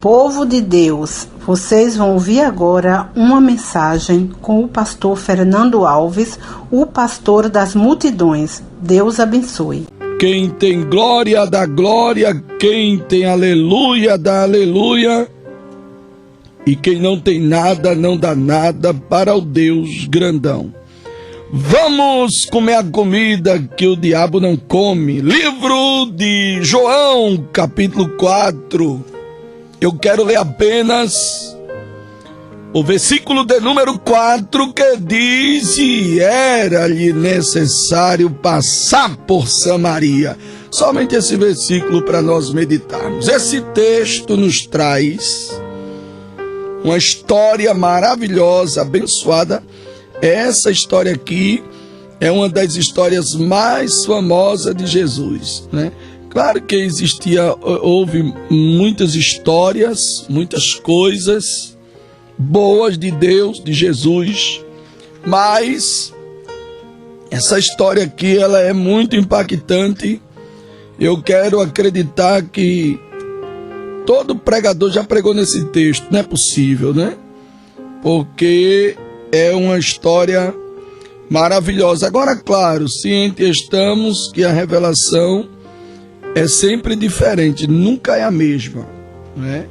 Povo de Deus, vocês vão ouvir agora uma mensagem com o pastor Fernando Alves, o pastor das multidões. Deus abençoe. Quem tem glória dá glória, quem tem aleluia dá aleluia, e quem não tem nada não dá nada para o Deus grandão. Vamos comer a comida que o diabo não come. Livro de João, capítulo 4. Eu quero ler apenas o versículo de número 4, que diz: e era-lhe necessário passar por Samaria. Somente esse versículo para nós meditarmos. Esse texto nos traz uma história maravilhosa, abençoada. Essa história aqui é uma das histórias mais famosas de Jesus, né? Claro que houve muitas histórias, muitas coisas boas de Deus, de Jesus, mas essa história aqui, ela é muito impactante. Eu quero acreditar que todo pregador já pregou nesse texto, não é possível, né? Porque é uma história maravilhosa. Agora, claro, cientes estamos que a revelação é sempre diferente, nunca é a mesma, né?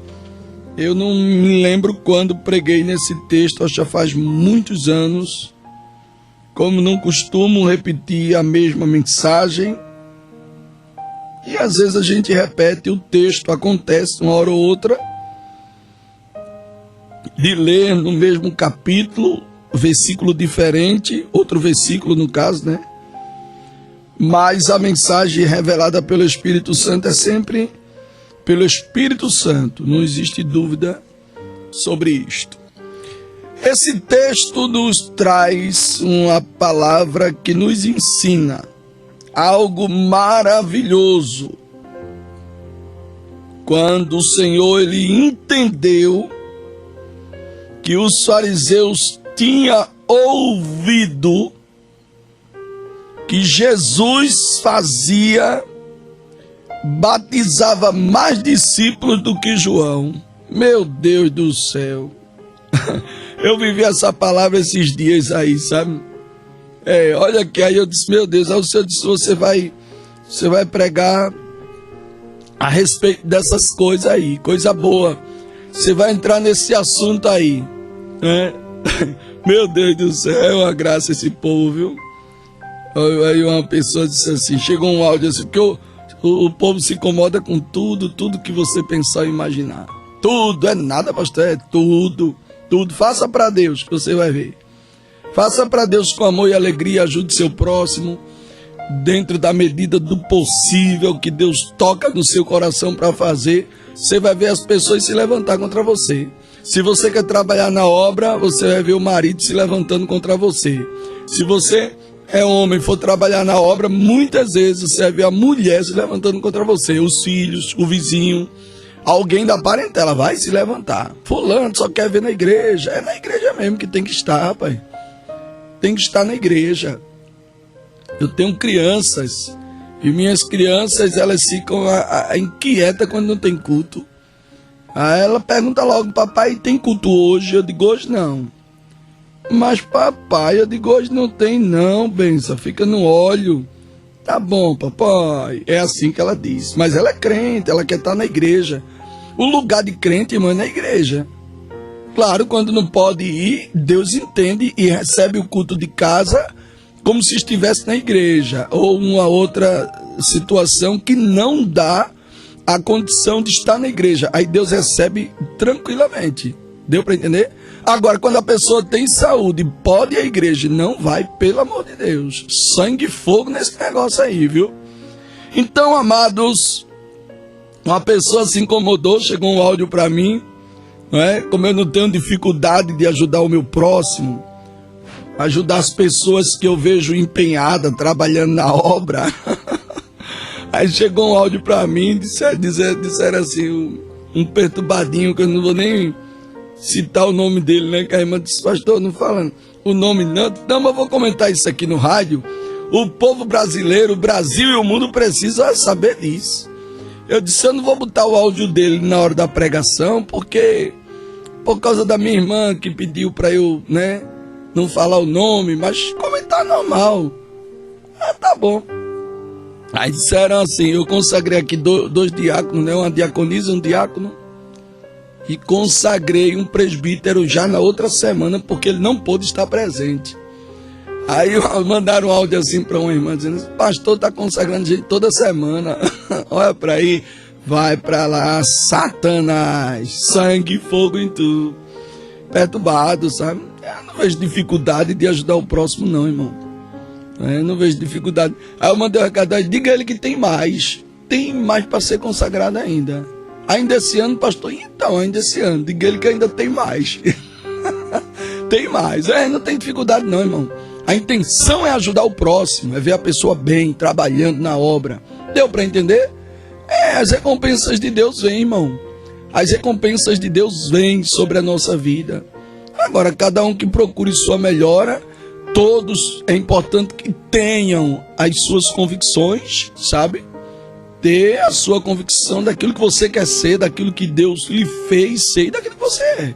Eu não me lembro quando preguei nesse texto, acho que já faz muitos anos. Como não costumo repetir a mesma mensagem, e às vezes a gente repete o texto, acontece uma hora ou outra de ler no mesmo capítulo, versículo diferente, outro versículo no caso, né? Mas a mensagem revelada pelo Espírito Santo é sempre pelo Espírito Santo, não existe dúvida sobre isto. Esse texto nos traz uma palavra que nos ensina algo maravilhoso. Quando o Senhor ele entendeu que os fariseus tinham ouvido que Jesus batizava mais discípulos do que João. Meu Deus do céu. Eu vivi essa palavra esses dias aí, sabe? Olha que aí eu disse, meu Deus, aí o Senhor disse, você vai pregar a respeito dessas coisas aí, coisa boa. Você vai entrar nesse assunto aí, né? Meu Deus do céu, é uma graça esse povo, viu? Aí uma pessoa disse assim, chegou um áudio assim, porque o povo se incomoda com tudo que você pensar e imaginar. Tudo, é nada, pastor, é tudo. Faça para Deus, que você vai ver. Faça para Deus com amor e alegria, ajude seu próximo, dentro da medida do possível que Deus toca no seu coração para fazer. Você vai ver as pessoas se levantar contra você. Se você quer trabalhar na obra, você vai ver o marido se levantando contra você. Se você é homem e for trabalhar na obra, muitas vezes você vai ver a mulher se levantando contra você, os filhos, o vizinho, alguém da parentela vai se levantar. Fulano só quer ver na igreja. É na igreja mesmo que tem que estar, rapaz. Tem que estar na igreja. Eu tenho crianças, e minhas crianças, elas ficam inquietas quando não tem culto. Aí ela pergunta logo, papai, tem culto hoje? Eu digo, hoje não. Mas papai, eu digo, hoje não tem não, benção, fica no óleo. Tá bom, papai. É assim que ela diz. Mas ela é crente, ela quer estar na igreja. O lugar de crente, irmão, é na igreja. Claro, quando não pode ir, Deus entende e recebe o culto de casa como se estivesse na igreja. Ou uma outra situação que não dá a condição de estar na igreja. Aí Deus recebe tranquilamente. Deu para entender? Agora, quando a pessoa tem saúde, pode ir à igreja, não vai, pelo amor de Deus. Sangue e fogo nesse negócio aí, viu? Então, amados, uma pessoa se incomodou, chegou um áudio para mim, não é? Como eu não tenho dificuldade de ajudar o meu próximo, ajudar as pessoas que eu vejo empenhadas, trabalhando na obra. Aí chegou um áudio para mim, disseram assim, um perturbadinho, que eu não vou nem citar o nome dele, né? Que a irmã disse, pastor, não falando o nome não, mas eu vou comentar isso aqui no rádio. O povo brasileiro, o Brasil e o mundo precisam saber disso. Eu disse, eu não vou botar o áudio dele na hora da pregação, porque por causa da minha irmã que pediu para eu, né, não falar o nome, mas comentar normal. Ah, tá bom. Aí disseram assim, eu consagrei aqui dois diáconos, né, uma diaconisa e um diácono, e consagrei um presbítero já na outra semana, porque ele não pôde estar presente. Aí mandaram um áudio assim para uma irmã, dizendo, pastor tá consagrando gente toda semana, olha para aí, vai para lá, Satanás, sangue e fogo em tu, perturbado, sabe? Eu não vejo dificuldade de ajudar o próximo não, irmão. Eu não vejo dificuldade. Aí eu mandei um recado, diga a ele que tem mais para ser consagrado ainda. Ainda esse ano, pastor, então, ainda esse ano, diga a ele que ainda tem mais. Tem mais, não tem dificuldade não, irmão. A intenção é ajudar o próximo, é ver a pessoa bem, trabalhando na obra. Deu para entender? As recompensas de Deus vêm, irmão. As recompensas de Deus vêm sobre a nossa vida. Agora, cada um que procure sua melhora, todos é importante que tenham as suas convicções, sabe? Ter a sua convicção daquilo que você quer ser, daquilo que Deus lhe fez ser e daquilo que você é.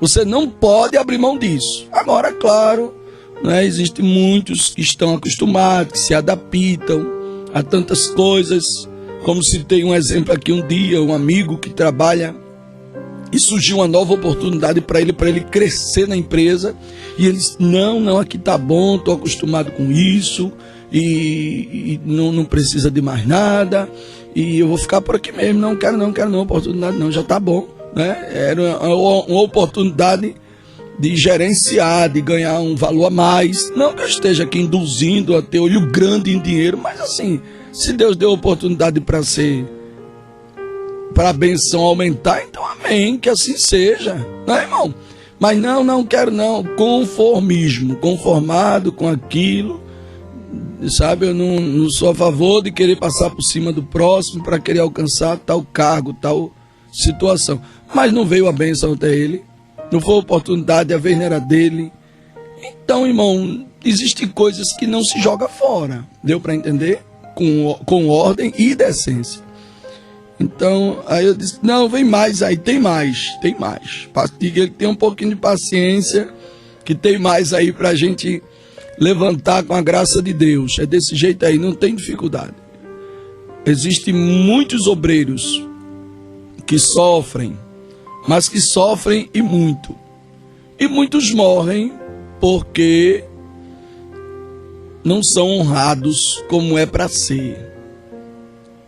Você não pode abrir mão disso. Agora, claro, né, existem muitos que estão acostumados, que se adaptam a tantas coisas. Como citei um exemplo aqui um dia, um amigo que trabalha e surgiu uma nova oportunidade para ele crescer na empresa. E ele disse, não, aqui tá bom, estou acostumado com isso e não precisa de mais nada. E eu vou ficar por aqui mesmo, não quero não, oportunidade não, já tá bom. Né? Era uma oportunidade de gerenciar, de ganhar um valor a mais. Não que eu esteja aqui induzindo a ter olho grande em dinheiro, mas assim, se Deus deu oportunidade para a benção aumentar, então amém, que assim seja, né, irmão? Mas não quero não, conformismo, conformado com aquilo, sabe? Eu não sou a favor de querer passar por cima do próximo para querer alcançar tal cargo, tal situação. Mas não veio a bênção até ele, não foi a oportunidade, a vez não era dele. Então, irmão, existem coisas que não se joga fora, deu para entender? Com ordem e decência. Então, aí eu disse, não, vem mais aí, tem mais. Diga ele que tem um pouquinho de paciência, que tem mais aí pra gente levantar com a graça de Deus. É desse jeito aí, não tem dificuldade. Existem muitos obreiros que sofrem, mas que sofrem e muito. E muitos morrem porque não são honrados como é para ser.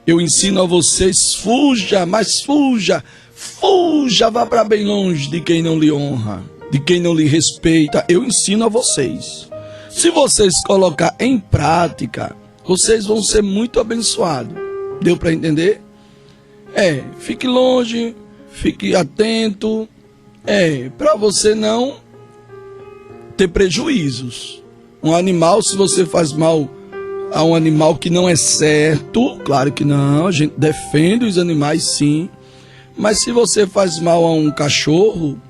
Eu ensino a vocês, fuja, vá para bem longe de quem não lhe honra, de quem não lhe respeita. Eu ensino a vocês. Se vocês colocar em prática, vocês vão ser muito abençoados. Deu para entender? Fique longe, fique atento, para você não ter prejuízos. Um animal, se você faz mal a um animal que não é certo, claro que não, a gente defende os animais sim, mas se você faz mal a um cachorro,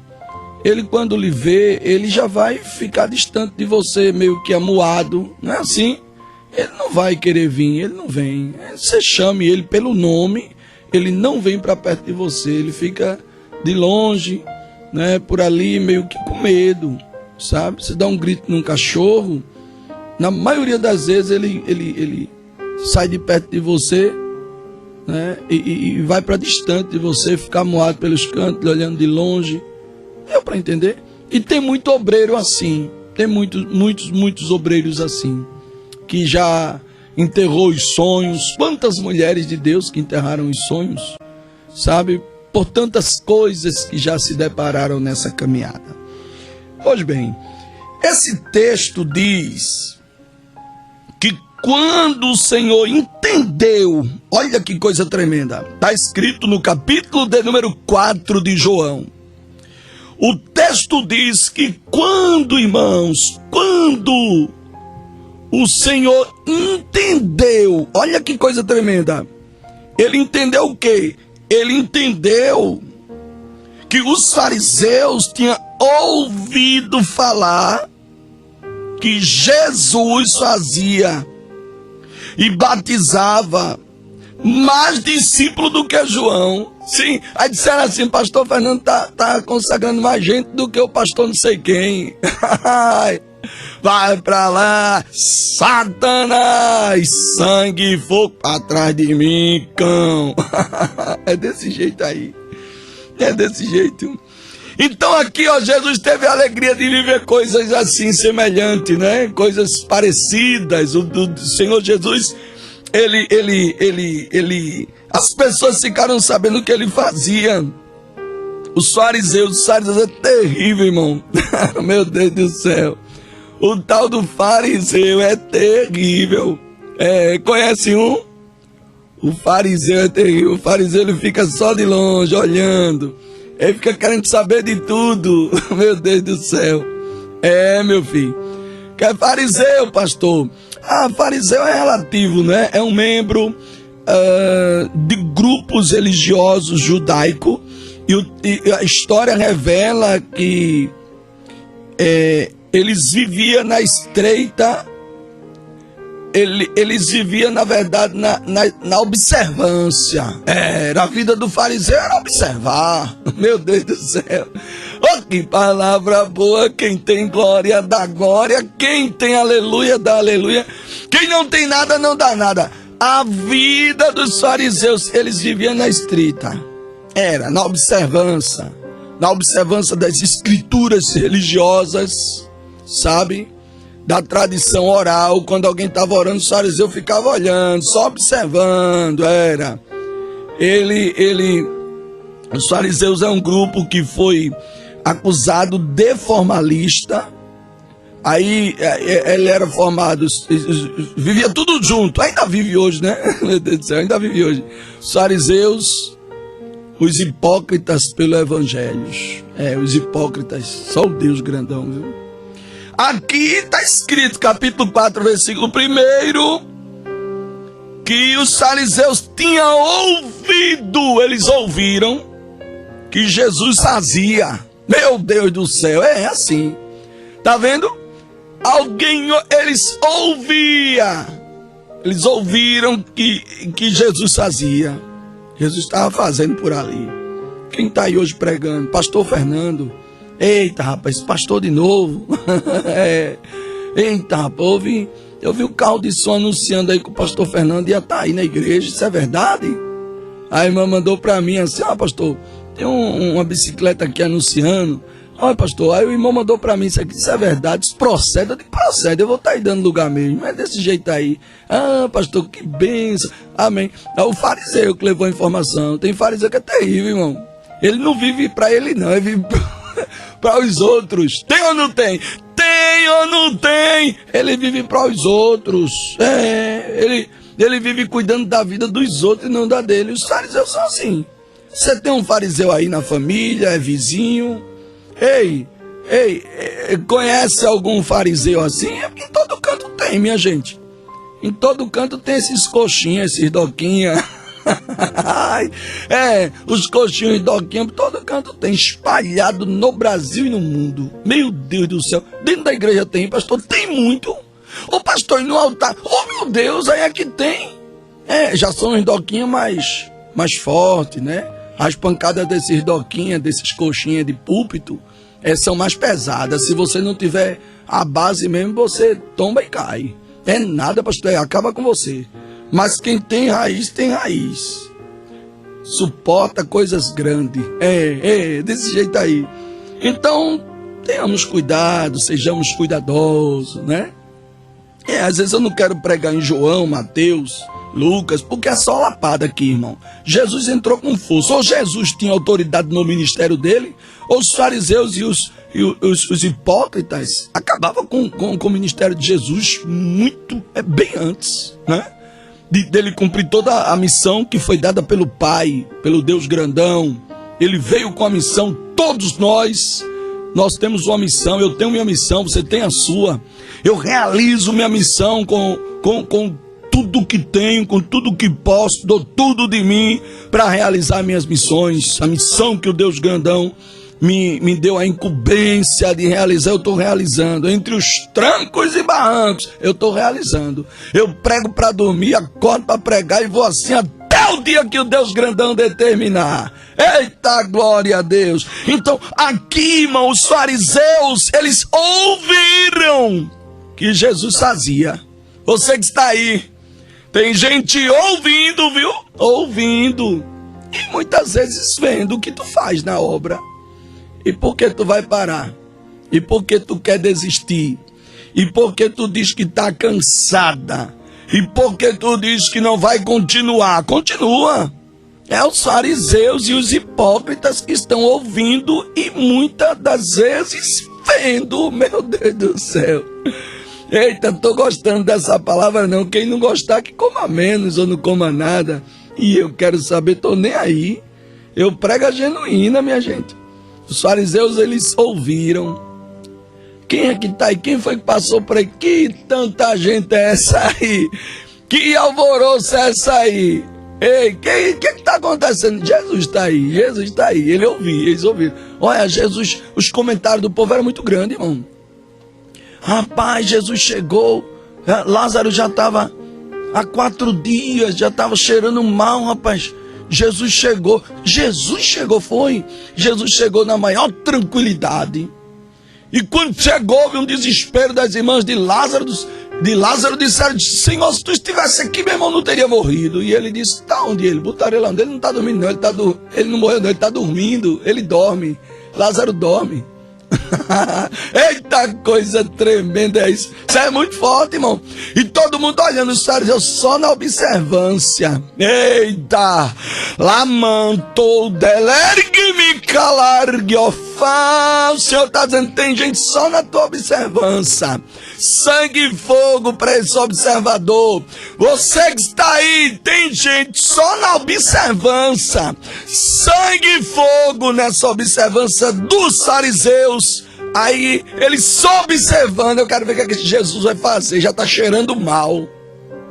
ele quando lhe vê, ele já vai ficar distante de você, meio que amuado, não é assim? Ele não vai querer vir, ele não vem. Você chame ele pelo nome, ele não vem para perto de você, ele fica de longe, né, por ali meio que com medo, sabe? Você dá um grito num cachorro, na maioria das vezes ele sai de perto de você, né, e vai para distante de você, ficar moado pelos cantos, olhando de longe. Deu para entender? E tem muito obreiro assim, tem muitos obreiros assim, que já enterrou os sonhos. Quantas mulheres de Deus que enterraram os sonhos, sabe? Por tantas coisas que já se depararam nessa caminhada. Pois bem, esse texto diz que quando o Senhor entendeu, olha que coisa tremenda, está escrito no capítulo de número 4 de João. O texto diz que quando, irmãos, quando o Senhor entendeu, olha que coisa tremenda, ele entendeu o quê? Ele entendeu que os fariseus tinham ouvido falar que Jesus fazia e batizava mais discípulo do que João. Sim, aí disseram assim, pastor Fernando tá consagrando mais gente do que o pastor não sei quem. Vai pra lá, Satanás, sangue e fogo atrás de mim, cão. É desse jeito aí, é desse jeito. Então aqui, ó, Jesus teve a alegria de viver coisas assim, semelhantes, né? Coisas parecidas. O Senhor Jesus, as pessoas ficaram sabendo o que ele fazia. Os fariseus é terrível, irmão. Meu Deus do céu. O tal do fariseu é terrível. Conhece um? O fariseu é terrível. O fariseu ele fica só de longe, olhando. Ele fica querendo saber de tudo. Meu Deus do céu. Meu filho. Que é fariseu, pastor? Fariseu é relativo, né? É um membro de grupos religiosos judaicos. E a história revela que eles viviam na estreita, eles viviam, na verdade, na observância. A vida do fariseu era observar. Meu Deus do céu. Oh, que palavra boa. Quem tem glória, dá glória. Quem tem aleluia, dá aleluia. Quem não tem nada, não dá nada. A vida dos fariseus, eles viviam na estreita. Era na observância das escrituras religiosas, sabe? Da tradição oral. Quando alguém estava orando, os fariseus ficavam olhando, só observando. Os fariseus é um grupo que foi acusado de formalista. Aí ele era formado, vivia tudo junto, ainda vive hoje, né? Meu Deus do céu, ainda vive hoje. Os fariseus, os hipócritas pelo evangelho. Os hipócritas, só o Deus grandão, viu? Aqui está escrito, capítulo 4, versículo 1, que os fariseus tinham ouvido, eles ouviram que Jesus fazia. Meu Deus do céu, é assim. Tá vendo? Eles ouviram que Jesus fazia. Jesus estava fazendo por ali. Quem está aí hoje pregando? Pastor Fernando. Eita, rapaz, pastor de novo. Eita, rapaz, eu vi o carro de som anunciando aí que o pastor Fernando ia estar aí na igreja. Isso é verdade? A irmã mandou para mim assim, pastor, tem uma bicicleta aqui anunciando. Olha, pastor, aí o irmão mandou para mim isso aqui, isso é verdade, isso procede, eu digo, procede, eu vou estar aí dando lugar mesmo, mas desse jeito aí. Pastor, que bênção, amém. É o fariseu que levou a informação. Tem fariseu que é terrível, irmão. Ele não vive para ele não, ele vive para os outros. Tem ou não tem? Tem ou não tem? Ele vive para os outros. Ele vive cuidando da vida dos outros e não da dele. Os fariseus são assim. Você tem um fariseu aí na família, é vizinho. Conhece algum fariseu assim? É porque em todo canto tem, minha gente. Em todo canto tem esses coxinhas, esses doquinhas. Os coxinhos e doquinhas, todo canto tem, espalhado no Brasil e no mundo. Meu Deus do céu. Dentro da igreja tem, pastor? Tem muito. Ô pastor, e no altar? Oh meu Deus, aí aqui tem. Já são os doquinhas mais fortes, né? As pancadas desses doquinhas, desses coxinhas de púlpito, são mais pesadas. Se você não tiver a base mesmo, você tomba e cai. É nada, pastor, acaba com você. Mas quem tem raiz, tem raiz. Suporta coisas grandes. Desse jeito aí. Então, tenhamos cuidado, sejamos cuidadosos, né? Às vezes eu não quero pregar em João, Mateus, Lucas, porque é só lapada aqui, irmão. Jesus entrou com força. Ou Jesus tinha autoridade no ministério dele, ou os fariseus e os hipócritas acabavam com o ministério de Jesus muito, bem antes, né? Dele cumprir toda a missão que foi dada pelo Pai, pelo Deus grandão. Ele veio com a missão. Todos nós temos uma missão. Eu tenho minha missão, você tem a sua. Eu realizo minha missão com tudo que tenho, com tudo que posso, dou tudo de mim para realizar minhas missões. A missão que o Deus grandão me deu a incumbência de realizar, eu estou realizando. Entre os trancos e barrancos, eu estou realizando. Eu prego para dormir, acordo para pregar e vou assim até até o dia que o Deus grandão determinar. Eita, glória a Deus. Então, aqui, irmão, os fariseus, eles ouviram que Jesus fazia. Você que está aí, tem gente ouvindo, viu? Ouvindo. E muitas vezes vendo o que tu faz na obra. E por que tu vai parar? E por que tu quer desistir? E por que tu diz que está cansada? E por que tu diz que não vai continuar? Continua. É os fariseus e os hipócritas que estão ouvindo e muitas das vezes vendo. Meu Deus do céu. Eita, tô gostando dessa palavra não. Quem não gostar que coma menos ou não coma nada. E eu quero saber, tô nem aí. Eu prego a genuína, minha gente. Os fariseus, eles ouviram. Quem é que tá aí? Quem foi que passou por aí? Que tanta gente é essa aí? Que alvoroço é essa aí? Ei, que tá acontecendo? Jesus está aí, Jesus está aí. Eles ouviram. Olha, Jesus, os comentários do povo eram muito grandes, irmão. Rapaz, Jesus chegou. Lázaro já estava há 4 dias, já estava cheirando mal, rapaz. Jesus chegou, foi. Jesus chegou na maior tranquilidade. E quando chegou, houve um desespero das irmãs de Lázaro disseram: Senhor, se tu estivesse aqui, meu irmão não teria morrido. E ele disse: tá onde ele? Botaram ele lá onde? Ele não está dormindo não, ele não morreu não, ele está dormindo, ele dorme. Lázaro dorme. Eita, coisa tremenda é isso. Isso é muito forte, irmão. E todo mundo olhando os fariseus só na observância. Eita, lamantou delergue-me calargue ofá. O Senhor está dizendo: tem gente só na tua observância. Sangue e fogo para esse observador. Você que está aí, tem gente só na observância. Sangue e fogo nessa observância dos fariseus. Aí, eles só observando. Eu quero ver o que Jesus vai fazer. Já está cheirando mal.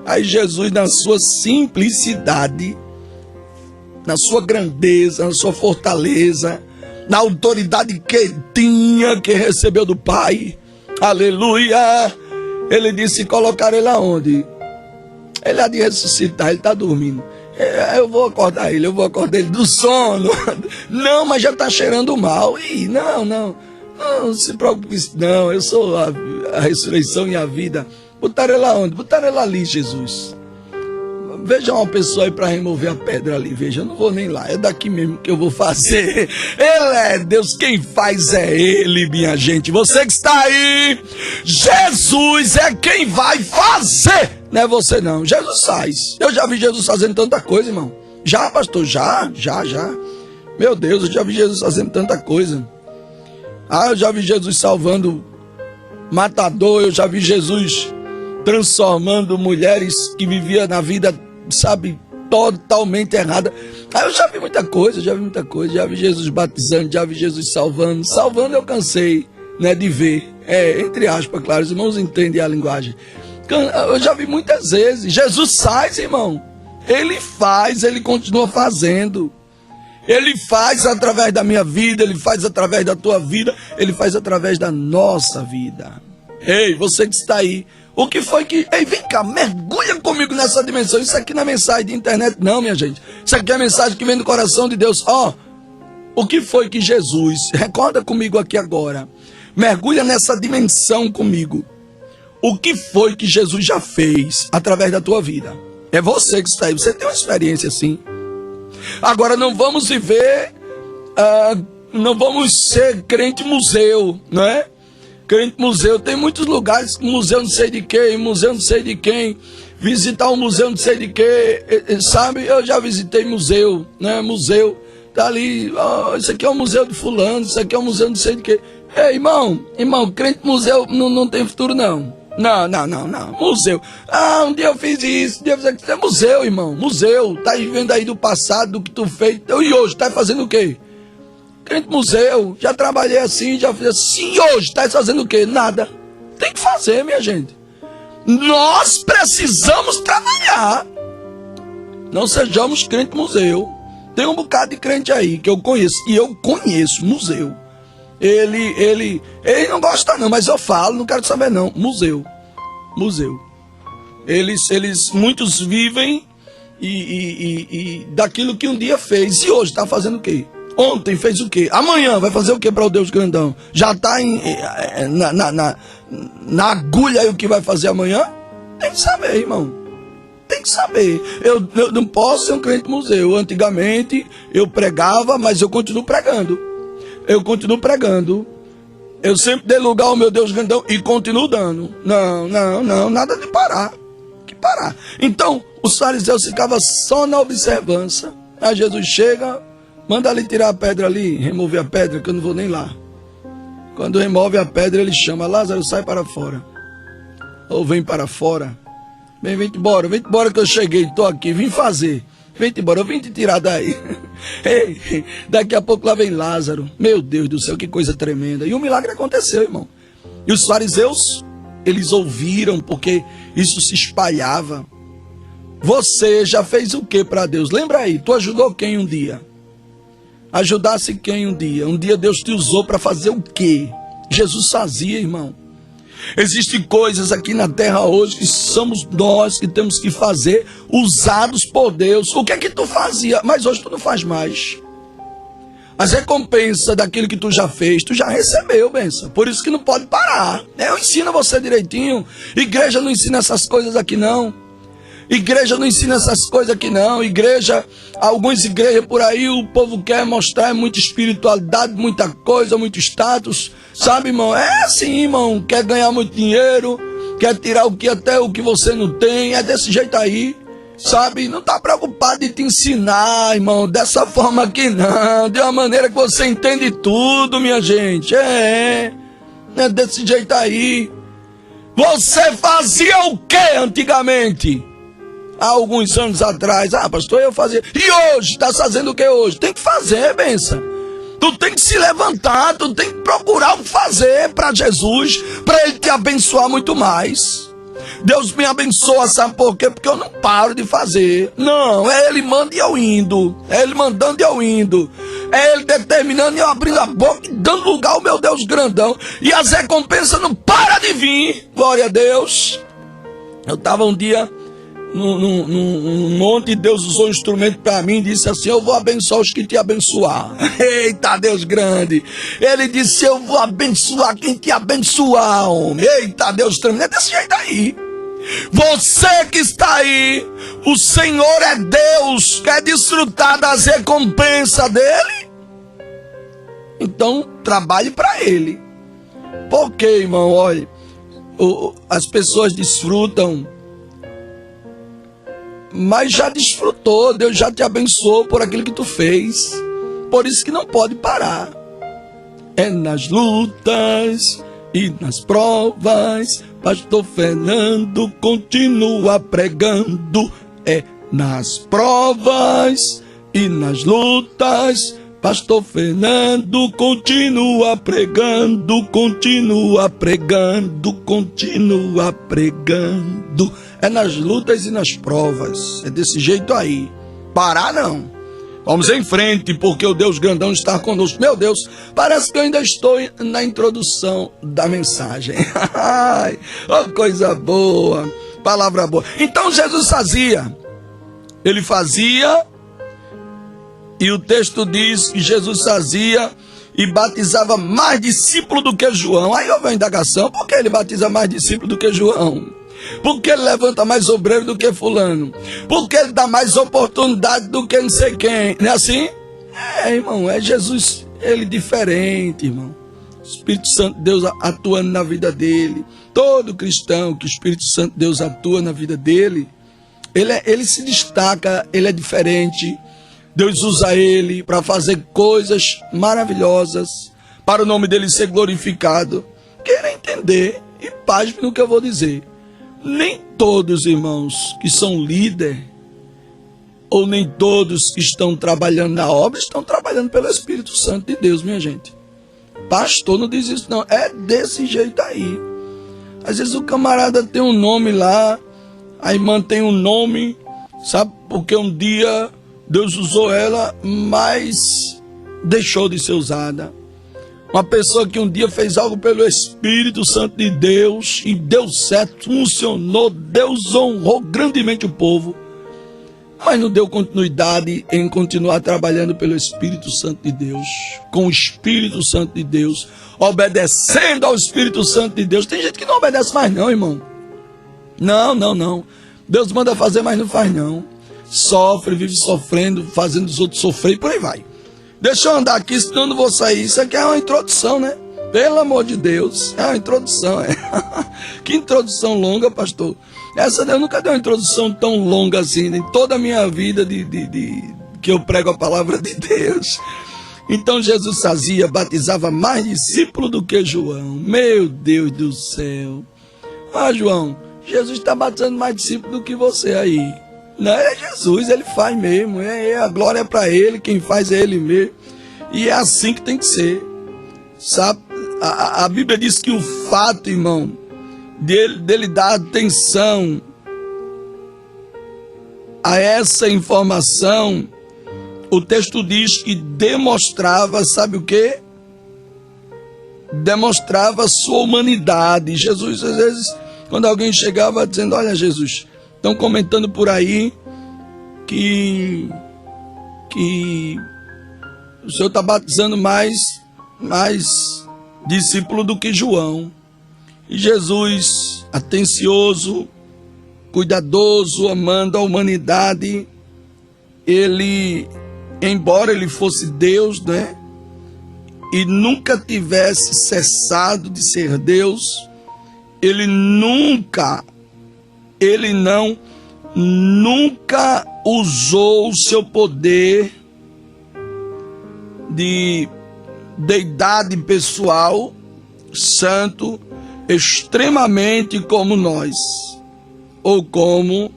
Aí Jesus, na sua simplicidade, na sua grandeza, na sua fortaleza, na autoridade que tinha, que recebeu do Pai, aleluia, ele disse: colocar ele aonde? Ele há de ressuscitar, ele está dormindo. Eu vou acordar ele do sono. Não, mas já está cheirando mal. Ih, não se preocupe, não, eu sou a ressurreição e a vida. Botaram ele aonde? Botaram ele ali, Jesus. Veja uma pessoa aí para remover a pedra ali. Veja, eu não vou nem lá, é daqui mesmo que eu vou fazer. Ele é Deus, quem faz é Ele, minha gente. Você que está aí, Jesus é quem vai fazer, não é você não. Jesus faz. Eu já vi Jesus fazendo tanta coisa, irmão. Já, pastor, já. Meu Deus, eu já vi Jesus fazendo tanta coisa. Eu já vi Jesus salvando matador, eu já vi Jesus transformando mulheres que viviam na vida, sabe, totalmente errada. Eu já vi muita coisa, já vi Jesus batizando, já vi Jesus salvando eu cansei, né, de ver, entre aspas, claro, os irmãos entendem a linguagem. Eu já vi muitas vezes. Jesus faz, irmão, ele faz, ele continua fazendo. Ele faz através da minha vida, ele faz através da tua vida, ele faz através da nossa vida. Ei, você que está aí, o que foi que... Ei, vem cá, mergulha comigo nessa dimensão. Isso aqui não é mensagem de internet não, minha gente. Isso aqui é mensagem que vem do coração de Deus. O que foi que Jesus... Recorda comigo aqui agora. Mergulha nessa dimensão comigo. O que foi que Jesus já fez através da tua vida? É você que está aí, você tem uma experiência assim. Agora não vamos viver, não vamos ser crente museu, não é? Crente museu, tem muitos lugares, museu não sei de quem, museu não sei de quem, visitar um museu não sei de quem, sabe? Eu já visitei museu, né? Museu, tá ali, isso aqui é um museu de fulano, isso aqui é um museu não sei de quem. Ei, irmão, crente museu não tem futuro não. Não, museu. Um dia eu fiz isso, um dia eu fiz aquilo. É museu, irmão, museu. Tá vivendo aí do passado, do que tu fez. E hoje, tá fazendo o quê? Crente museu, já trabalhei assim, já fiz assim. E hoje, tá fazendo o quê? Nada. Tem que fazer, minha gente. Nós precisamos trabalhar. Não sejamos crente museu. Tem um bocado de crente aí que eu conheço. E eu conheço museu. Ele não gosta não, mas eu falo, não quero saber não. Museu. Muitos vivem e daquilo que um dia fez. E hoje está fazendo o quê? Ontem fez o quê? Amanhã vai fazer o quê para o Deus grandão? Já está na agulha aí o que vai fazer amanhã? Tem que saber, irmão. Tem que saber. Eu não posso ser um crente museu. Antigamente eu pregava, mas eu continuo pregando. Eu sempre dei lugar ao meu Deus grandão e continuo dando. Não, nada de parar. Que parar. Então, os fariseus ficavam só na observância. Aí Jesus chega, manda ali tirar a pedra ali, remover a pedra, que eu não vou nem lá. Quando remove a pedra, ele chama: Lázaro, sai para fora. Ou vem para fora. Vem embora que eu cheguei, estou aqui, vim fazer. Vem embora, eu vim te tirar daí. Ei, daqui a pouco lá vem Lázaro. Meu Deus do céu, que coisa tremenda. E o milagre aconteceu, irmão. E os fariseus, eles ouviram, porque isso se espalhava. Você já fez o que para Deus? Lembra aí, tu ajudou quem um dia? Ajudasse quem um dia? Um dia Deus te usou para fazer o quê? Jesus fazia, irmão. Existem coisas aqui na terra hoje que somos nós que temos que fazer, usados por Deus. O que é que tu fazia? Mas hoje tu não faz mais. As recompensas daquilo que tu já fez, tu já recebeu, benção. Por isso que não pode parar. Eu ensino você direitinho. Igreja não ensina essas coisas aqui não. Igreja não ensina essas coisas aqui não. Algumas igrejas por aí, o povo quer mostrar muita espiritualidade, muita coisa, muito status. Sabe, irmão? É assim, irmão. Quer ganhar muito dinheiro, quer tirar até o que você não tem. É desse jeito aí, sabe? Não tá preocupado em te ensinar, irmão. Dessa forma aqui não. De uma maneira que você entende tudo, minha gente. É desse jeito aí. Você fazia o que antigamente? Há alguns anos atrás, pastor, eu fazia. E hoje? Está fazendo o que hoje? Tem que fazer, benção. Tu tem que se levantar, tu tem que procurar o que fazer para Jesus, para Ele te abençoar muito mais. Deus me abençoa, sabe por quê? Porque eu não paro de fazer. Não, é Ele manda e eu indo. É Ele mandando e eu indo. É Ele determinando e eu abrindo a boca e dando lugar ao meu Deus grandão. E as recompensas não param de vir. Glória a Deus. Eu estava um dia num monte, Deus usou um instrumento para mim e disse assim: eu vou abençoar os que te abençoar. Eita, Deus grande. Ele disse: eu vou abençoar quem te abençoar, homem. Eita, Deus tremendo. É desse jeito aí. Você que está aí, o Senhor é Deus, quer desfrutar das recompensas dele? Então trabalhe para Ele. Porque, irmão, olha, as pessoas desfrutam, mas já desfrutou, Deus já te abençoou por aquilo que tu fez. Por isso que não pode parar. É nas lutas e nas provas, pastor Fernando continua pregando. É nas provas e nas lutas, pastor Fernando continua pregando, continua pregando, continua pregando. É nas lutas e nas provas. É desse jeito aí. Parar não. Vamos em frente, porque o Deus grandão está conosco. Meu Deus, parece que eu ainda estou na introdução da mensagem. Oh, coisa boa. Palavra boa. Então Jesus fazia. Ele fazia. E o texto diz que Jesus fazia e batizava mais discípulos do que João. Aí houve uma indagação: por que ele batiza mais discípulos do que João? Por que ele levanta mais obreiro do que fulano? Por que ele dá mais oportunidade do que não sei quem? Não é assim? Irmão, é Jesus, ele diferente, irmão. O Espírito Santo de Deus atuando na vida dele. Todo cristão que o Espírito Santo de Deus atua na vida dele, ele se destaca, ele é diferente. Deus usa ele para fazer coisas maravilhosas, para o nome dele ser glorificado. Queira entender, e pasme no que eu vou dizer. Nem todos, irmãos, que são líderes, ou nem todos que estão trabalhando na obra, estão trabalhando pelo Espírito Santo de Deus, minha gente. Pastor não diz isso não, é desse jeito aí. Às vezes o camarada tem um nome lá, a irmã tem um nome, sabe, porque um dia Deus usou ela, mas deixou de ser usada. Uma pessoa que um dia fez algo pelo Espírito Santo de Deus e deu certo, funcionou, Deus honrou grandemente o povo. mas não deu continuidade em continuar trabalhando pelo Espírito Santo de Deus, com o Espírito Santo de Deus, obedecendo ao Espírito Santo de Deus. Tem gente que não obedece mais não, irmão. Não. Deus manda fazer, mas não faz não. Sofre, vive sofrendo, fazendo os outros sofrer e por aí vai. Deixa eu andar aqui, senão eu não vou sair. Isso aqui é uma introdução, né? Pelo amor de Deus, é uma introdução. Que introdução longa, pastor. Essa eu nunca dei uma introdução tão longa assim, em toda a minha vida que eu prego a palavra de Deus. Então Jesus fazia, batizava mais discípulos do que João. Meu Deus do céu. Ah, João, Jesus está batizando mais discípulos do que você aí. Não, é Jesus, ele faz mesmo. A glória é para ele, quem faz é ele mesmo. E é assim que tem que ser. Sabe? A Bíblia diz que o fato, irmão, dele dar atenção a essa informação, o texto diz que demonstrava, sabe o quê? Demonstrava sua humanidade. Jesus, às vezes, quando alguém chegava dizendo, olha Jesus, estão comentando por aí que o Senhor está batizando mais discípulo do que João. E Jesus, atencioso, cuidadoso, amando a humanidade, ele, embora ele fosse Deus, né? E nunca tivesse cessado de ser Deus, ele nunca usou o seu poder de deidade pessoal, santo, extremamente como nós, ou como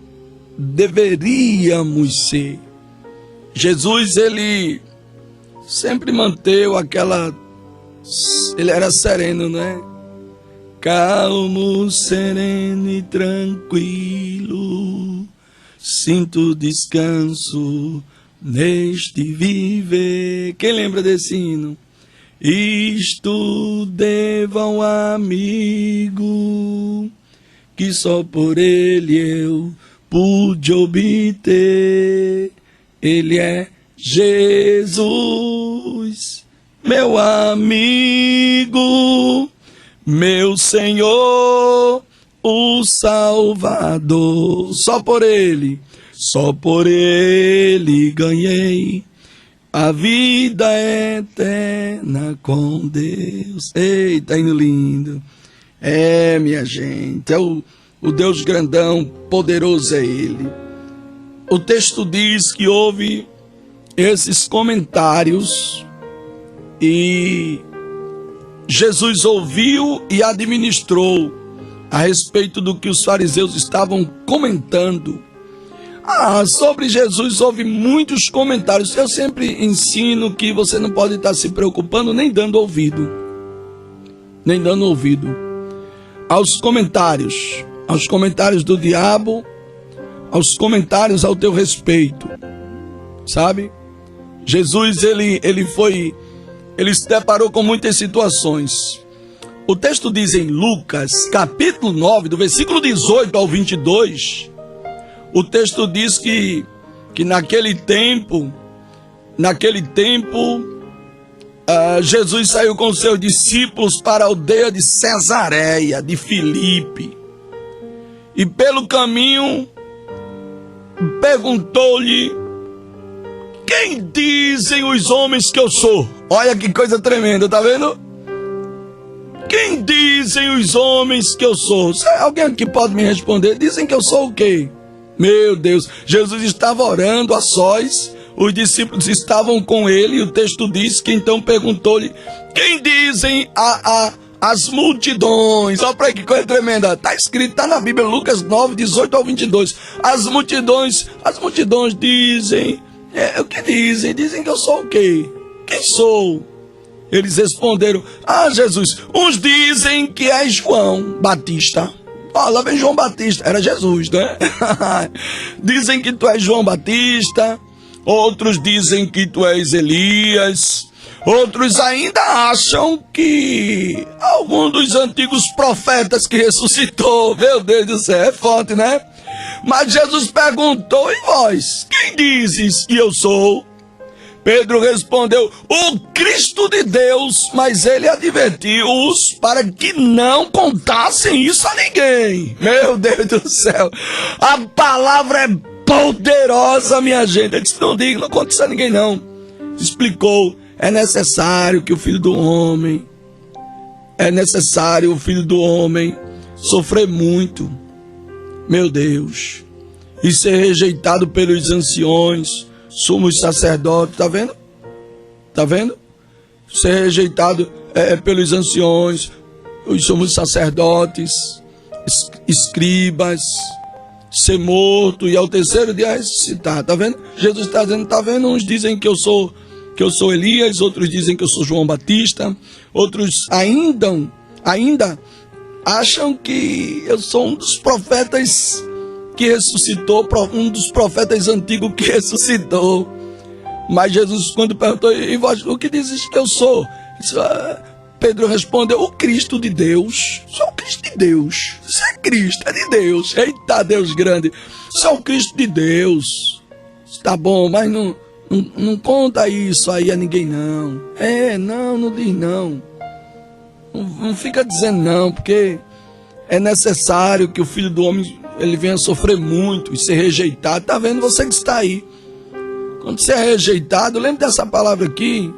deveríamos ser. Jesus, ele sempre manteve ele era sereno, né? Calmo, sereno e tranquilo, sinto descanso neste viver. Quem lembra desse hino? Isto devo ao amigo que só por ele eu pude obter. Ele é Jesus, meu amigo, meu Senhor, o Salvador. Só por ele ganhei a vida eterna com Deus. Eita, hino lindo. É, minha gente, é o Deus grandão, poderoso é ele. O texto diz que houve esses comentários e Jesus ouviu e administrou a respeito do que os fariseus estavam comentando. Sobre Jesus houve muitos comentários. Eu sempre ensino que você não pode estar se preocupando nem dando ouvido. Aos comentários do diabo, aos comentários ao teu respeito, sabe? Jesus, ele se deparou com muitas situações. O texto diz em Lucas, capítulo 9, do versículo 18 ao 22, o texto diz que naquele tempo, Jesus saiu com seus discípulos para a aldeia de Cesareia, de Filipe. E pelo caminho, perguntou-lhe, quem dizem os homens que eu sou? Olha que coisa tremenda, tá vendo? Quem dizem os homens que eu sou? Alguém aqui pode me responder? Dizem que eu sou o quê? Meu Deus, Jesus estava orando a sós, os discípulos estavam com ele, e o texto diz que então perguntou-lhe, quem dizem as multidões? Olha para aí que coisa tremenda, está escrito, está na Bíblia, Lucas 9, 18 ao 22, as multidões dizem, o que dizem? Dizem que eu sou o quê? Quem sou? Eles responderam, Jesus, uns dizem que é João Batista. Lá vem João Batista, era Jesus, né? Dizem que tu és João Batista, outros dizem que tu és Elias, outros ainda acham que algum dos antigos profetas que ressuscitou. Meu Deus do céu, é forte, né? Mas Jesus perguntou: e vós, quem dizes que eu sou? Pedro respondeu: o Cristo de Deus. Mas ele advertiu-os para que não contassem isso a ninguém. Meu Deus do céu, a palavra é poderosa, minha gente. Ele disse: não diga, não conte isso a ninguém não. Explicou: é necessário que o Filho do Homem, sofrer muito, meu Deus, e ser rejeitado pelos anciões, sumos sacerdotes. Tá vendo? Tá vendo? Ser rejeitado pelos anciões, os sumos sacerdotes, escribas, ser morto e ao terceiro dia ressuscitar. Tá vendo? Jesus está dizendo: tá vendo? Uns dizem que eu sou Elias, outros dizem que eu sou João Batista, outros ainda acham que eu sou um dos profetas que ressuscitou, um dos profetas antigos que ressuscitou. Mas Jesus, quando perguntou: e vós, o que dizes que eu sou? Pedro respondeu: o Cristo de Deus. Sou o Cristo de Deus. Isso é Cristo, é de Deus. Eita, Deus grande. Sou o Cristo de Deus. Tá bom, mas não conta isso aí a ninguém não. Não diz não. Não fica dizendo não, porque é necessário que o Filho do Homem ele venha sofrer muito e ser rejeitado. Tá vendo? Você que está aí. Quando você é rejeitado, lembra dessa palavra aqui?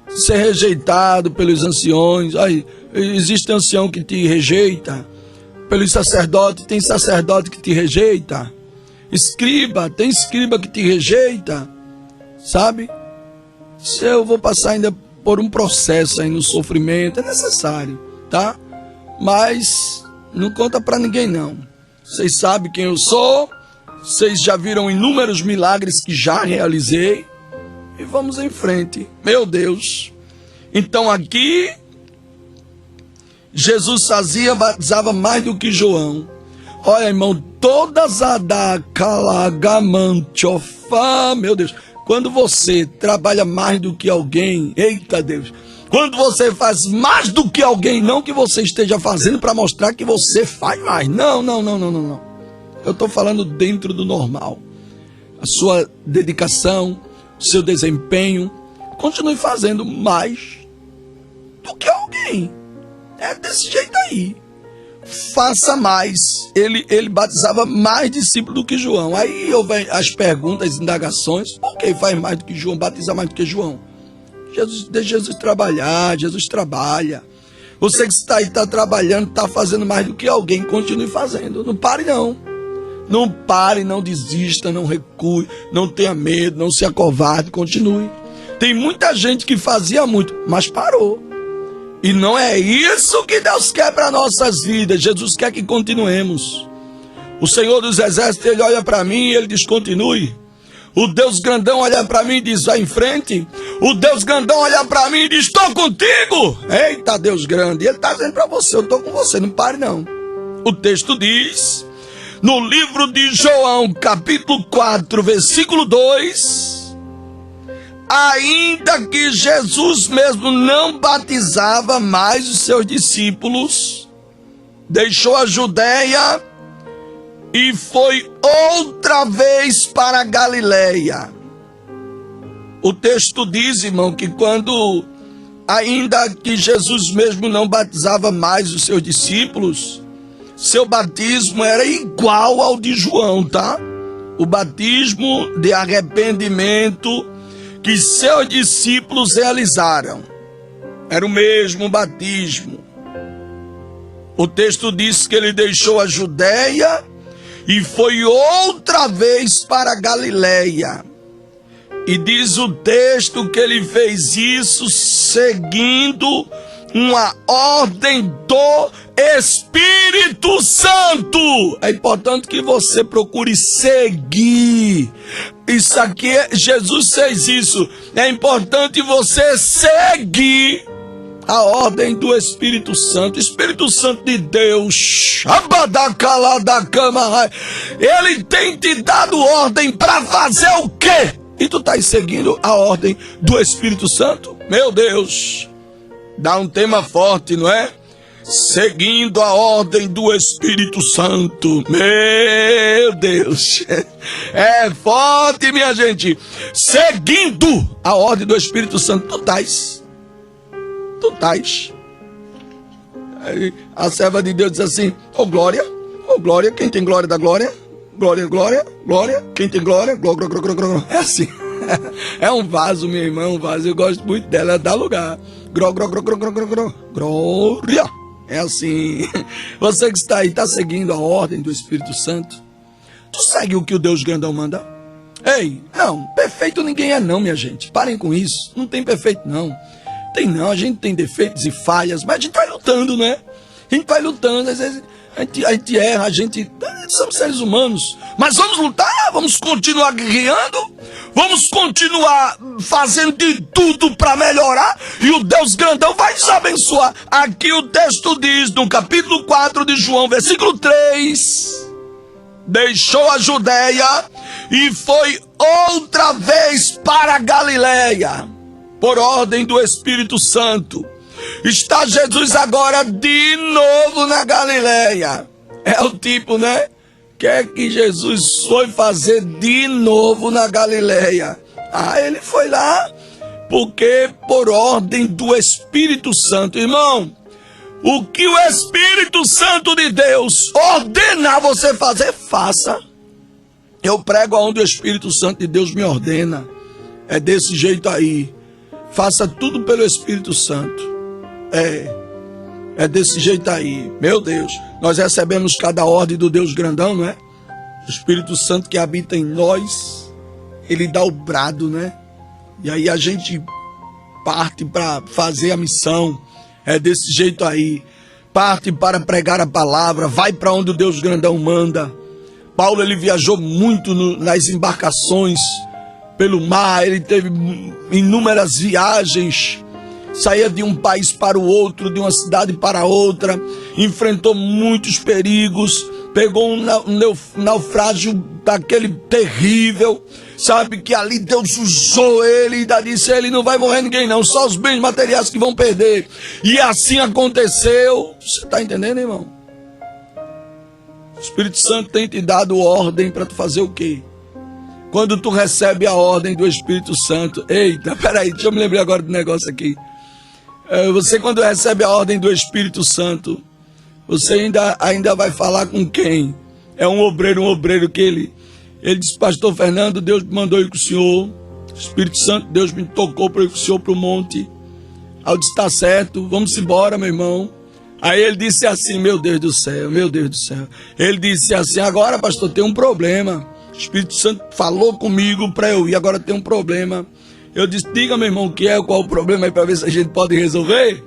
Ser rejeitado pelos anciões. Aí, existe ancião que te rejeita. Pelos sacerdotes, tem sacerdote que te rejeita. Escriba, tem escriba que te rejeita. Sabe? Se eu vou passar ainda por um processo aí no sofrimento, é necessário, tá? Mas não conta pra ninguém não. Vocês sabem quem eu sou, vocês já viram inúmeros milagres que já realizei, e vamos em frente. Meu Deus. Então aqui Jesus batizava mais do que João. Olha, irmão, todas a da calagamantiofá, meu Deus. Quando você trabalha mais do que alguém, eita Deus, quando você faz mais do que alguém, não que você esteja fazendo para mostrar que você faz mais. Não. Eu estou falando dentro do normal. A sua dedicação, o seu desempenho, continue fazendo mais do que alguém. É desse jeito aí. Faça mais. Ele batizava mais discípulos do que João. Aí houve as perguntas, as indagações. Por que faz mais do que João? Batiza mais do que João? Deixa Jesus trabalhar. Jesus trabalha. Você que está aí, está trabalhando, está fazendo mais do que alguém, continue fazendo. Não pare não. Não pare, não desista, não recue, não tenha medo, não se acovarde, continue. Tem muita gente que fazia muito, mas parou. E não é isso que Deus quer para nossas vidas. Jesus quer que continuemos. O Senhor dos Exércitos, ele olha para mim e ele diz: continue. O Deus grandão olha para mim e diz: vai em frente. O Deus grandão olha para mim e diz: estou contigo. Eita, Deus grande. E ele está dizendo para você: eu estou com você, não pare não. O texto diz, no livro de João, capítulo 4, versículo 2... ainda que Jesus mesmo não batizava mais os seus discípulos, deixou a Judéia e foi outra vez para a Galileia. O texto diz, irmão, que ainda que Jesus mesmo não batizava mais os seus discípulos, seu batismo era igual ao de João, tá? O batismo de arrependimento que seus discípulos realizaram era o mesmo batismo. O texto diz que ele deixou a Judéia e foi outra vez para a Galileia. E diz o texto que ele fez isso seguindo uma ordem do Espírito Santo. É importante que você procure seguir. Isso aqui, Jesus fez isso. É importante você seguir a ordem do Espírito Santo. Espírito Santo de Deus, ele tem te dado ordem para fazer o quê? E tu estás seguindo a ordem do Espírito Santo? Meu Deus, dá um tema forte, não é? seguindo a ordem do Espírito Santo. Meu Deus, é forte, minha gente. Seguindo a ordem do Espírito Santo. Tu tais. Aí a serva de Deus diz assim: ô glória, quem tem glória da glória? Glória, quem tem glória? Glória. É assim. É um vaso, minha irmã, um vaso. Eu gosto muito dela, ela dá lugar. Glória. É assim. Você que está aí, está seguindo a ordem do Espírito Santo? Tu segue o que o Deus grandão manda? Ei, não, perfeito ninguém é não, minha gente. Parem com isso. Não tem perfeito não. Tem não, a gente tem defeitos e falhas, mas a gente vai lutando, né? A gente vai lutando, às vezes a gente erra, a gente... Somos seres humanos, mas vamos lutar, vamos continuar guerreando, vamos continuar fazendo de tudo para melhorar, e o Deus grandão vai nos abençoar. Aqui o texto diz, no capítulo 4 de João, versículo 3, deixou a Judeia e foi outra vez para a Galileia, por ordem do Espírito Santo. Está Jesus agora de novo na Galileia. É o tipo, né? O que é que Jesus foi fazer de novo na Galileia? Ele foi lá porque por ordem do Espírito Santo. Irmão, o que o Espírito Santo de Deus ordenar você fazer, faça. Eu prego aonde o Espírito Santo de Deus me ordena. É desse jeito aí. Faça tudo pelo Espírito Santo. É desse jeito aí. Meu Deus, nós recebemos cada ordem do Deus grandão, não é? O Espírito Santo que habita em nós, ele dá o brado, né? E aí a gente parte para fazer a missão. É desse jeito aí. Parte para pregar a palavra, vai para onde o Deus grandão manda. Paulo, ele viajou muito nas embarcações pelo mar, ele teve inúmeras viagens. Saía de um país para o outro, de uma cidade para outra, enfrentou muitos perigos, pegou um naufrágio daquele terrível, sabe, que ali Deus usou ele, e disse, ele não vai morrer ninguém não, só os bens materiais que vão perder. E assim aconteceu. Você está entendendo, irmão? O Espírito Santo tem te dado ordem para tu fazer o quê? Quando tu recebe a ordem do Espírito Santo, eita, peraí, deixa eu me lembrar agora do negócio aqui. Você, quando recebe a ordem do Espírito Santo, você ainda vai falar com quem? É um obreiro que ele disse, pastor Fernando, Deus me mandou ir com o senhor, Espírito Santo, Deus me tocou para ir com o senhor para o monte. Aí eu disse, tá certo, vamos embora, meu irmão. Aí ele disse assim, meu Deus do céu. Ele disse assim, agora pastor, tem um problema. O Espírito Santo falou comigo para eu ir, agora tem um problema. Eu disse, diga, meu irmão, o que é, qual o problema aí, para ver se a gente pode resolver.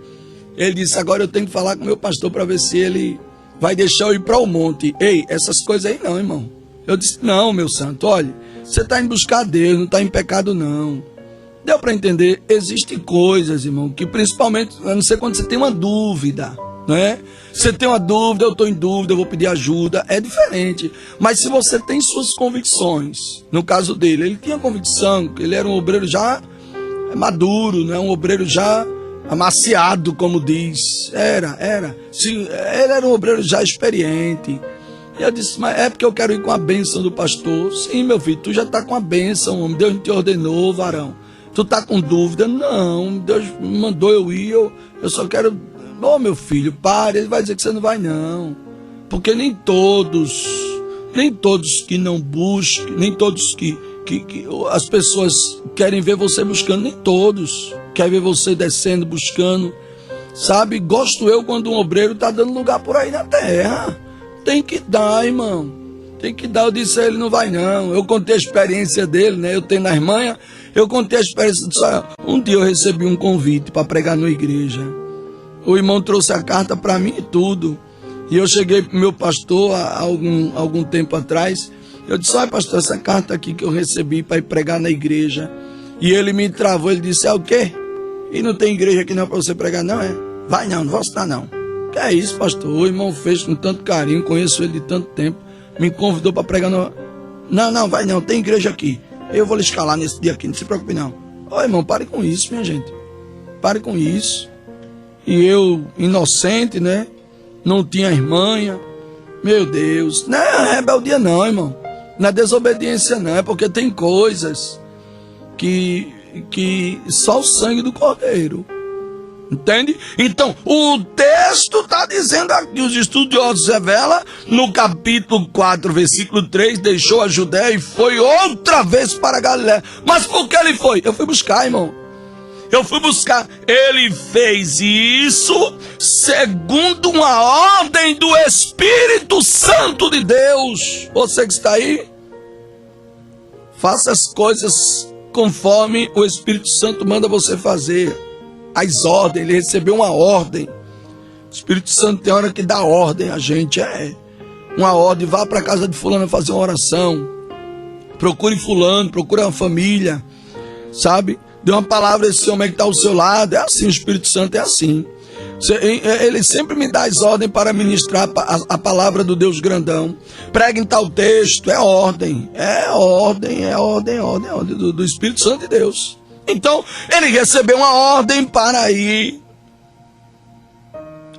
Ele disse, agora eu tenho que falar com o meu pastor para ver se ele vai deixar eu ir para o monte. Ei, essas coisas aí não, irmão. Eu disse, não, meu santo, olha, você está indo buscar Deus, não está em pecado não. Deu para entender? Existem coisas, irmão, que principalmente, a não ser quando você tem uma dúvida, né? Você tem uma dúvida, eu estou em dúvida, eu vou pedir ajuda, é diferente. Mas se você tem suas convicções, no caso dele, ele tinha convicção, ele era um obreiro já maduro, né? Um obreiro já amaciado, como diz. Ele era um obreiro já experiente. E eu disse, mas é porque eu quero ir com a bênção do pastor. Sim, meu filho, tu já está com a bênção, homem. Deus te ordenou, varão. Tu está com dúvida? Não, Deus me mandou eu ir, eu só quero... Ô, meu filho, pare, ele vai dizer que você não vai não. Porque nem todos que não buscam, nem todos que as pessoas querem ver você buscando, nem todos querem ver você descendo, buscando. Sabe, gosto eu quando um obreiro está dando lugar por aí na terra. Tem que dar, irmão. Tem que dar. Eu disse a ele, não vai não. Eu contei a experiência dele, né? Eu tenho na irmã, eu contei a experiência disso. Um dia eu recebi um convite para pregar na igreja. O irmão trouxe a carta para mim e tudo. E eu cheguei para o meu pastor há algum tempo atrás. Eu disse, olha pastor, essa carta aqui que eu recebi para ir pregar na igreja. E ele me travou, ele disse, é o quê? E não tem igreja aqui não para você pregar não, é? Vai não vou estar não. Que é isso, pastor? O irmão fez com tanto carinho, conheço ele de tanto tempo. Me convidou para pregar no... Não, vai não, tem igreja aqui. Eu vou lhe escalar nesse dia aqui, não se preocupe não. Ô irmão, pare com isso, minha gente. Pare com isso. E eu, inocente, né? Não tinha irmã. Meu Deus. Não é rebeldia não, irmão. Não é desobediência não. É porque tem coisas que só o sangue do Cordeiro. Entende? Então, o texto está dizendo aqui, os estudiosos revelam, no capítulo 4, versículo 3, deixou a Judéia e foi outra vez para a Galiléia. Mas por que ele foi? Eu fui buscar, irmão. Eu fui buscar. Ele fez isso segundo uma ordem do Espírito Santo de Deus. Você que está aí, faça as coisas conforme o Espírito Santo manda você fazer. As ordens, ele recebeu uma ordem. O Espírito Santo tem hora que dá ordem a gente, uma ordem, vá para a casa de fulano fazer uma oração, procure fulano, procure uma família, sabe? Dê uma palavra a esse homem que está ao seu lado. É assim, o Espírito Santo é assim. Ele sempre me dá as ordens para ministrar a palavra do Deus grandão. Pregue em tal texto, é ordem do Espírito Santo de Deus. Então, ele recebeu uma ordem para ir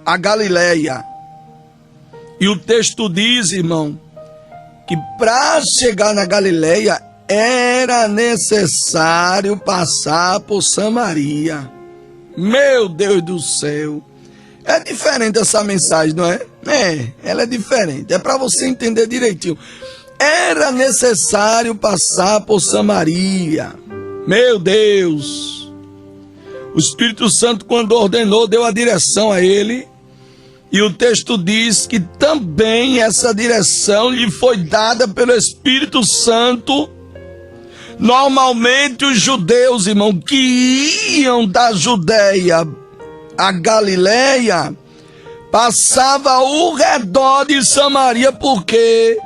a Galiléia. E o texto diz, irmão, que para chegar na Galiléia era necessário passar por Samaria. Meu Deus do céu. É diferente essa mensagem, não é? Ela é diferente. É para você entender direitinho. Era necessário passar por Samaria. Meu Deus! O Espírito Santo, quando ordenou, deu a direção a ele. E o texto diz que também essa direção lhe foi dada pelo Espírito Santo. Normalmente os judeus, irmão, que iam da Judéia a Galiléia, passava ao redor de Samaria, porque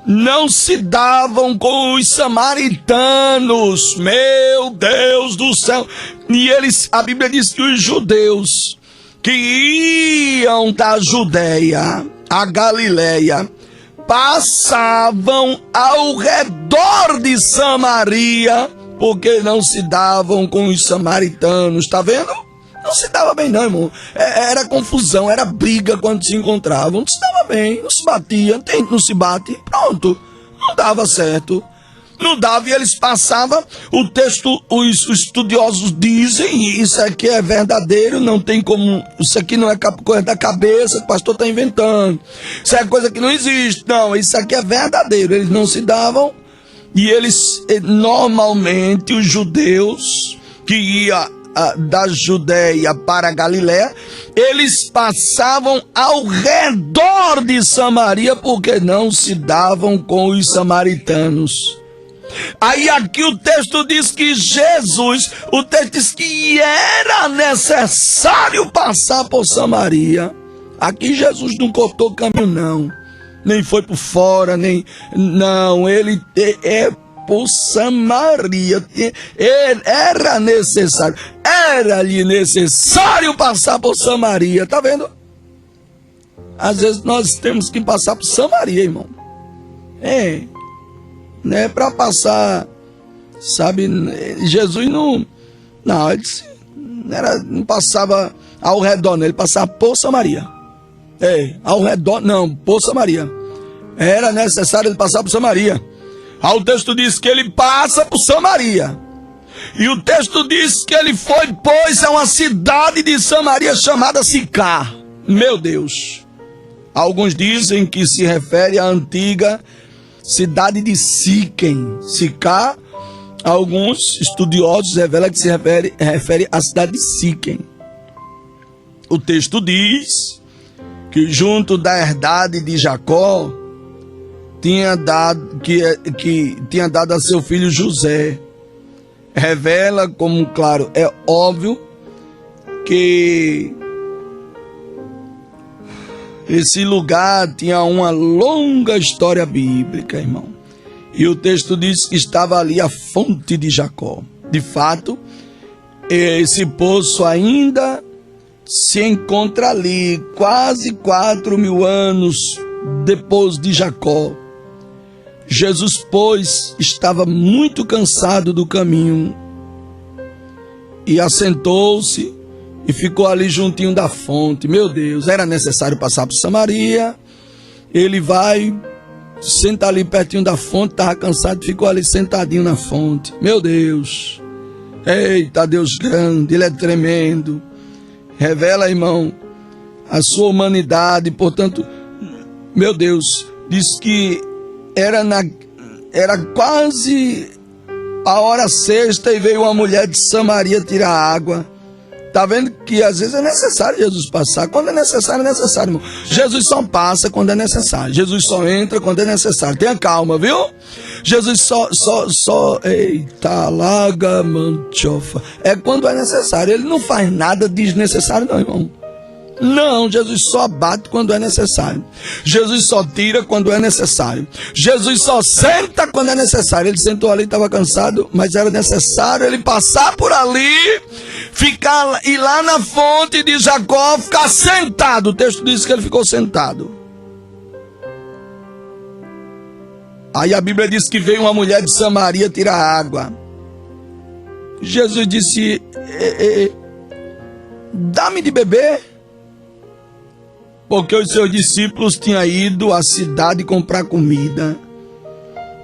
não se davam com os samaritanos. Meu Deus do céu! E a Bíblia diz que os judeus que iam da Judéia a Galiléia passavam ao redor de Samaria, porque não se davam com os samaritanos. Tá vendo? Não se dava bem não, irmão. Era confusão, era briga quando se encontravam. Não se dava bem, não se batia, não se bate, pronto. Não dava certo. Não dava, e eles passavam. O texto, os estudiosos dizem, e isso aqui é verdadeiro, não tem como, isso aqui não é coisa da cabeça, o pastor está inventando. Isso é coisa que não existe. Não, isso aqui é verdadeiro. Eles não se davam, e eles, normalmente, os judeus que iam da Judéia para a Galiléia, eles passavam ao redor de Samaria, porque não se davam com os samaritanos. Aí aqui o texto diz que Jesus, o texto diz que era necessário passar por Samaria. Aqui Jesus não cortou caminho não, nem foi por fora, não, ele por Samaria. Era necessário, necessário passar por Samaria, tá vendo? Às vezes nós temos que passar por Samaria, irmão. Não é para passar, sabe? Jesus não passava ao redor, não, ele passava por Samaria. Ao redor, não, por Samaria. Era necessário ele passar por Samaria. Aí o texto diz que ele passa por Samaria. E o texto diz que ele foi, pois, a uma cidade de Samaria chamada Sicar. Meu Deus. Alguns dizem que se refere à antiga cidade de Siquém. Sicar, alguns estudiosos revelam que se refere à cidade de Siquém. O texto diz que junto da herdade de Jacó tinha dado a seu filho José. Revela, como claro, é óbvio que esse lugar tinha uma longa história bíblica, irmão. E o texto diz que estava ali a fonte de Jacó. De fato, esse poço ainda se encontra ali, quase 4.000 anos depois de Jacó. Jesus, pois, estava muito cansado do caminho e assentou-se e ficou ali juntinho da fonte. Meu Deus, era necessário passar por Samaria. Ele vai, senta ali pertinho da fonte, estava cansado, ficou ali sentadinho na fonte. Meu Deus, eita, Deus grande, Ele é tremendo. Revela, irmão, a sua humanidade. Portanto, meu Deus, diz que era quase a hora sexta e veio uma mulher de Samaria tirar água. Tá vendo que às vezes é necessário Jesus passar. Quando é necessário, irmão. Jesus só passa quando é necessário. Jesus só entra quando é necessário. Tenha calma, viu? Jesus só eita, laga, manchofa. É quando é necessário. Ele não faz nada desnecessário, não, irmão. Não, Jesus só bate quando é necessário. Jesus só tira quando é necessário. Jesus só senta quando é necessário. Ele sentou ali, estava cansado, mas era necessário ele passar por ali, ir lá na fonte de Jacó, ficar sentado. O texto diz que ele ficou sentado. Aí a Bíblia diz que veio uma mulher de Samaria tirar água. Jesus disse: dá-me de beber. Porque os seus discípulos tinham ido à cidade comprar comida.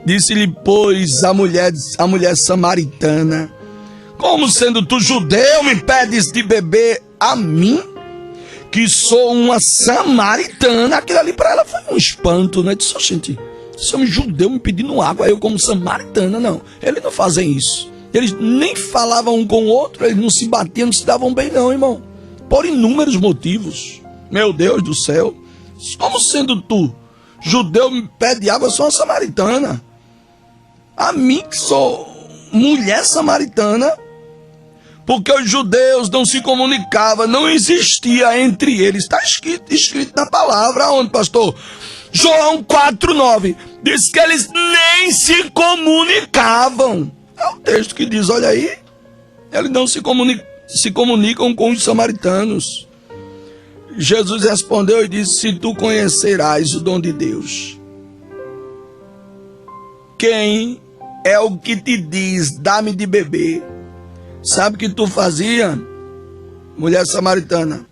Disse-lhe, pois, a mulher samaritana: como sendo tu judeu, me pedes de beber a mim, que sou uma samaritana? Aquilo ali para ela foi um espanto, né? Disse, gente, esse homem judeu me pedindo água, eu como samaritana, não. Eles não fazem isso. Eles nem falavam um com o outro, eles não se batiam, não se davam bem não, irmão. Por inúmeros motivos. Meu Deus do céu, como sendo tu, judeu, me pede água, eu sou uma samaritana. A mim que sou mulher samaritana, porque os judeus não se comunicavam, não existia entre eles. Está escrito na palavra, onde, pastor? João 4,9, diz que eles nem se comunicavam. É o texto que diz, olha aí, eles não se comunicam com os samaritanos. Jesus respondeu e disse, se tu conhecerás o dom de Deus, quem é o que te diz, dá-me de beber? Sabe o que tu fazia, mulher samaritana?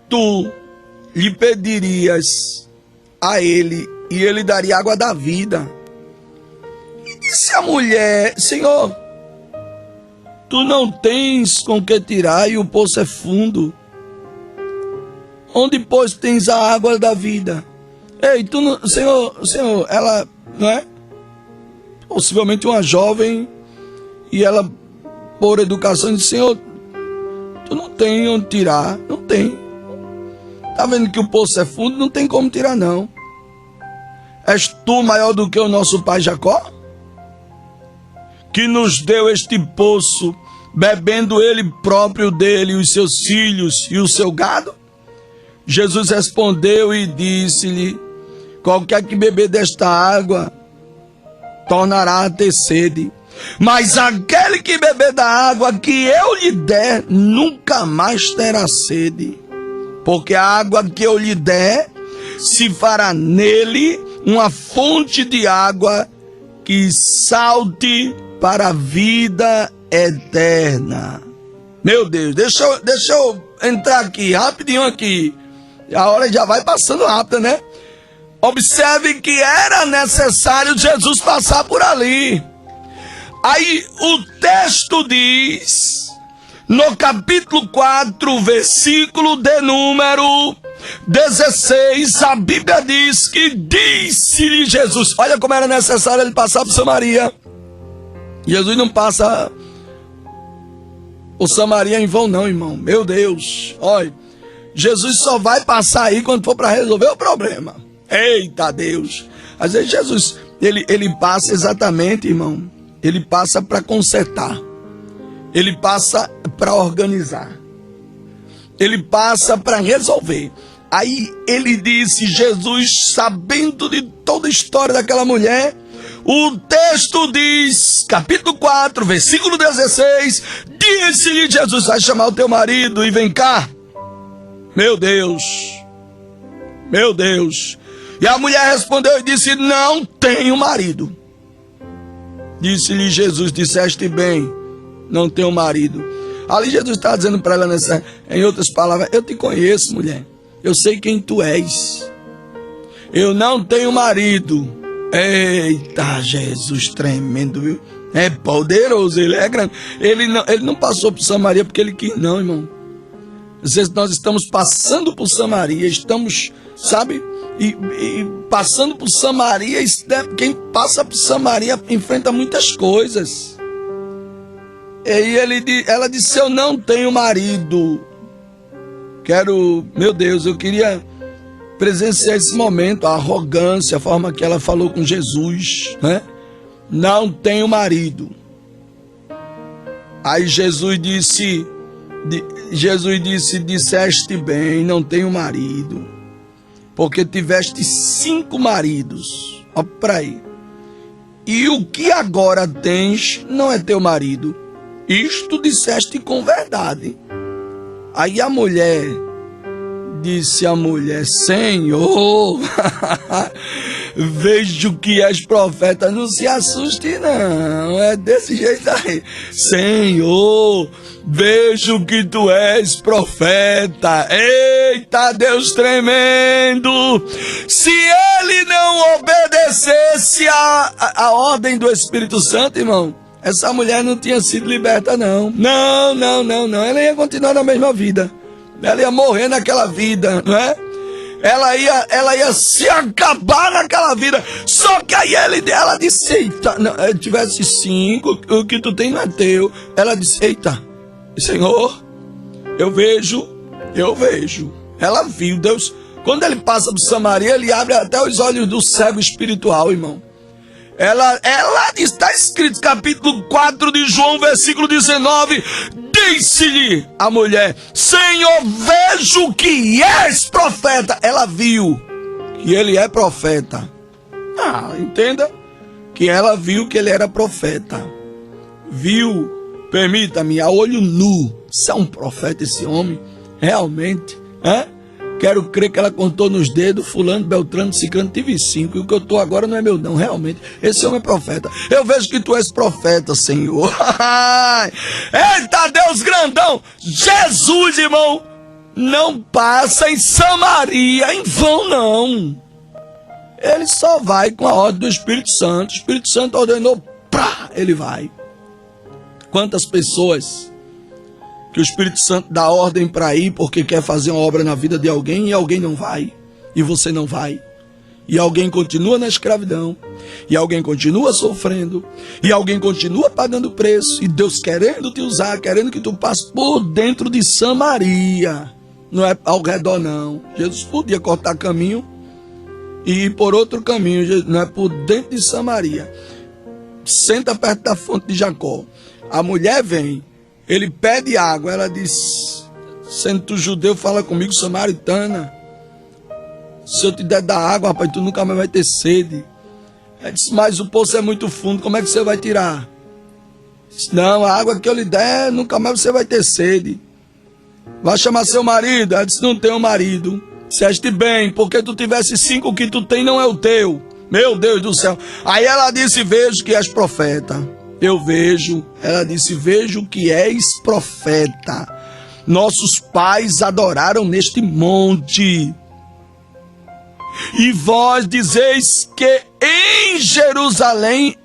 Tu lhe pedirias a ele e ele daria água da vida. E disse a mulher, Senhor, tu não tens com que tirar e o poço é fundo. Onde, pois, tens a água da vida? Ei, tu não, Senhor, ela, não é? Possivelmente uma jovem, e ela, por educação, disse, Senhor, tu não tem onde tirar, não tem. Tá vendo que o poço é fundo? Não tem como tirar, não. És tu maior do que o nosso pai Jacó? Que nos deu este poço, bebendo ele próprio dele, os seus filhos e o seu gado? Jesus respondeu e disse-lhe, qualquer que beber desta água, tornará a ter sede. Mas aquele que beber da água que eu lhe der, nunca mais terá sede. Porque a água que eu lhe der, se fará nele uma fonte de água que salte para a vida eterna. Meu Deus, deixa eu entrar aqui, rapidinho aqui. A hora já vai passando rápido, né? Observe que era necessário Jesus passar por ali. Aí o texto diz, no capítulo 4, versículo de número 16, a Bíblia diz que disse-lhe Jesus, olha como era necessário ele passar por Samaria. Jesus não passa por Samaria em vão não, irmão. Meu Deus, olha, Jesus só vai passar aí quando for para resolver o problema. Eita Deus, às vezes Jesus, ele passa exatamente, irmão, ele passa para consertar, ele passa para organizar, ele passa para resolver. Aí ele disse, Jesus, sabendo de toda a história daquela mulher, o texto diz, capítulo 4, versículo 16, disse-lhe Jesus, vai chamar o teu marido e vem cá. Meu Deus, meu Deus. E a mulher respondeu e disse, não tenho marido. Disse-lhe Jesus, disseste bem, não tenho marido. Ali Jesus está dizendo para ela, em outras palavras, eu te conheço, mulher. Eu sei quem tu és. Eu não tenho marido. Eita, Jesus tremendo, viu? É poderoso, ele é grande. Ele não passou por Samaria porque ele quis, não, irmão. Às vezes nós estamos passando por Samaria, estamos, sabe? E passando por Samaria, quem passa por Samaria enfrenta muitas coisas. E aí ela disse, eu não tenho marido. Meu Deus, eu queria presenciar esse momento, a arrogância, a forma que ela falou com Jesus, né? Não tenho marido. Aí Jesus disse, disseste bem, não tenho marido, porque tiveste 5 maridos. Olha para aí. E o que agora tens não é teu marido. Isto disseste com verdade. Aí a mulher disse, Senhor, vejo que és profeta. Não se assuste não, é desse jeito aí. Senhor, vejo que tu és profeta. Eita, Deus tremendo! Se ele não obedecesse a ordem do Espírito Santo, irmão, essa mulher não tinha sido liberta, não. Não. Ela ia continuar na mesma vida. Ela ia morrer naquela vida, não é? Ela ia se acabar naquela vida. Só que aí ela disse, eita, não, tivesse 5, o que tu tem não é teu. Ela disse, eita, Senhor, eu vejo. Ela viu, Deus, quando ele passa por Samaria, ele abre até os olhos do cego espiritual, irmão. Ela está escrito, capítulo 4 de João, versículo 19, disse-lhe a mulher, Senhor, vejo que és profeta. Ela viu que ele é profeta. Entenda, que ela viu que ele era profeta. Viu, permita-me, a olho nu, se é um profeta esse homem, realmente, Quero crer que ela contou nos dedos, fulano, beltrano, ciclano, tive 5. E o que eu estou agora não é meu não, realmente. Esse homem é profeta. Eu vejo que tu és profeta, Senhor. Eita, Deus grandão. Jesus, irmão, não passa em Samaria em vão, não. Ele só vai com a ordem do Espírito Santo. O Espírito Santo ordenou, ele vai. Quantas pessoas que o Espírito Santo dá ordem para ir porque quer fazer uma obra na vida de alguém e alguém não vai, e você não vai, e alguém continua na escravidão, e alguém continua sofrendo, e alguém continua pagando preço, e Deus querendo te usar, querendo que tu passe por dentro de Samaria, não é ao redor não. Jesus podia cortar caminho e ir por outro caminho, não é por dentro de Samaria. Senta perto da fonte de Jacó, a mulher vem, ele pede água, ela diz, sendo tu judeu, fala comigo, samaritana. Se eu te der da água, rapaz, tu nunca mais vai ter sede. Ela disse, mas o poço é muito fundo, como é que você vai tirar? Disse, não, a água que eu lhe der, nunca mais você vai ter sede. Vai chamar seu marido. Ela disse, não tenho marido. Disseste bem, porque tu tivesse 5, o que tu tem não é o teu. Meu Deus do céu. Aí ela disse, vejo que és profeta. Eu vejo, ela disse, vejo que és profeta. Nossos pais adoraram neste monte. E vós dizeis que em Jerusalém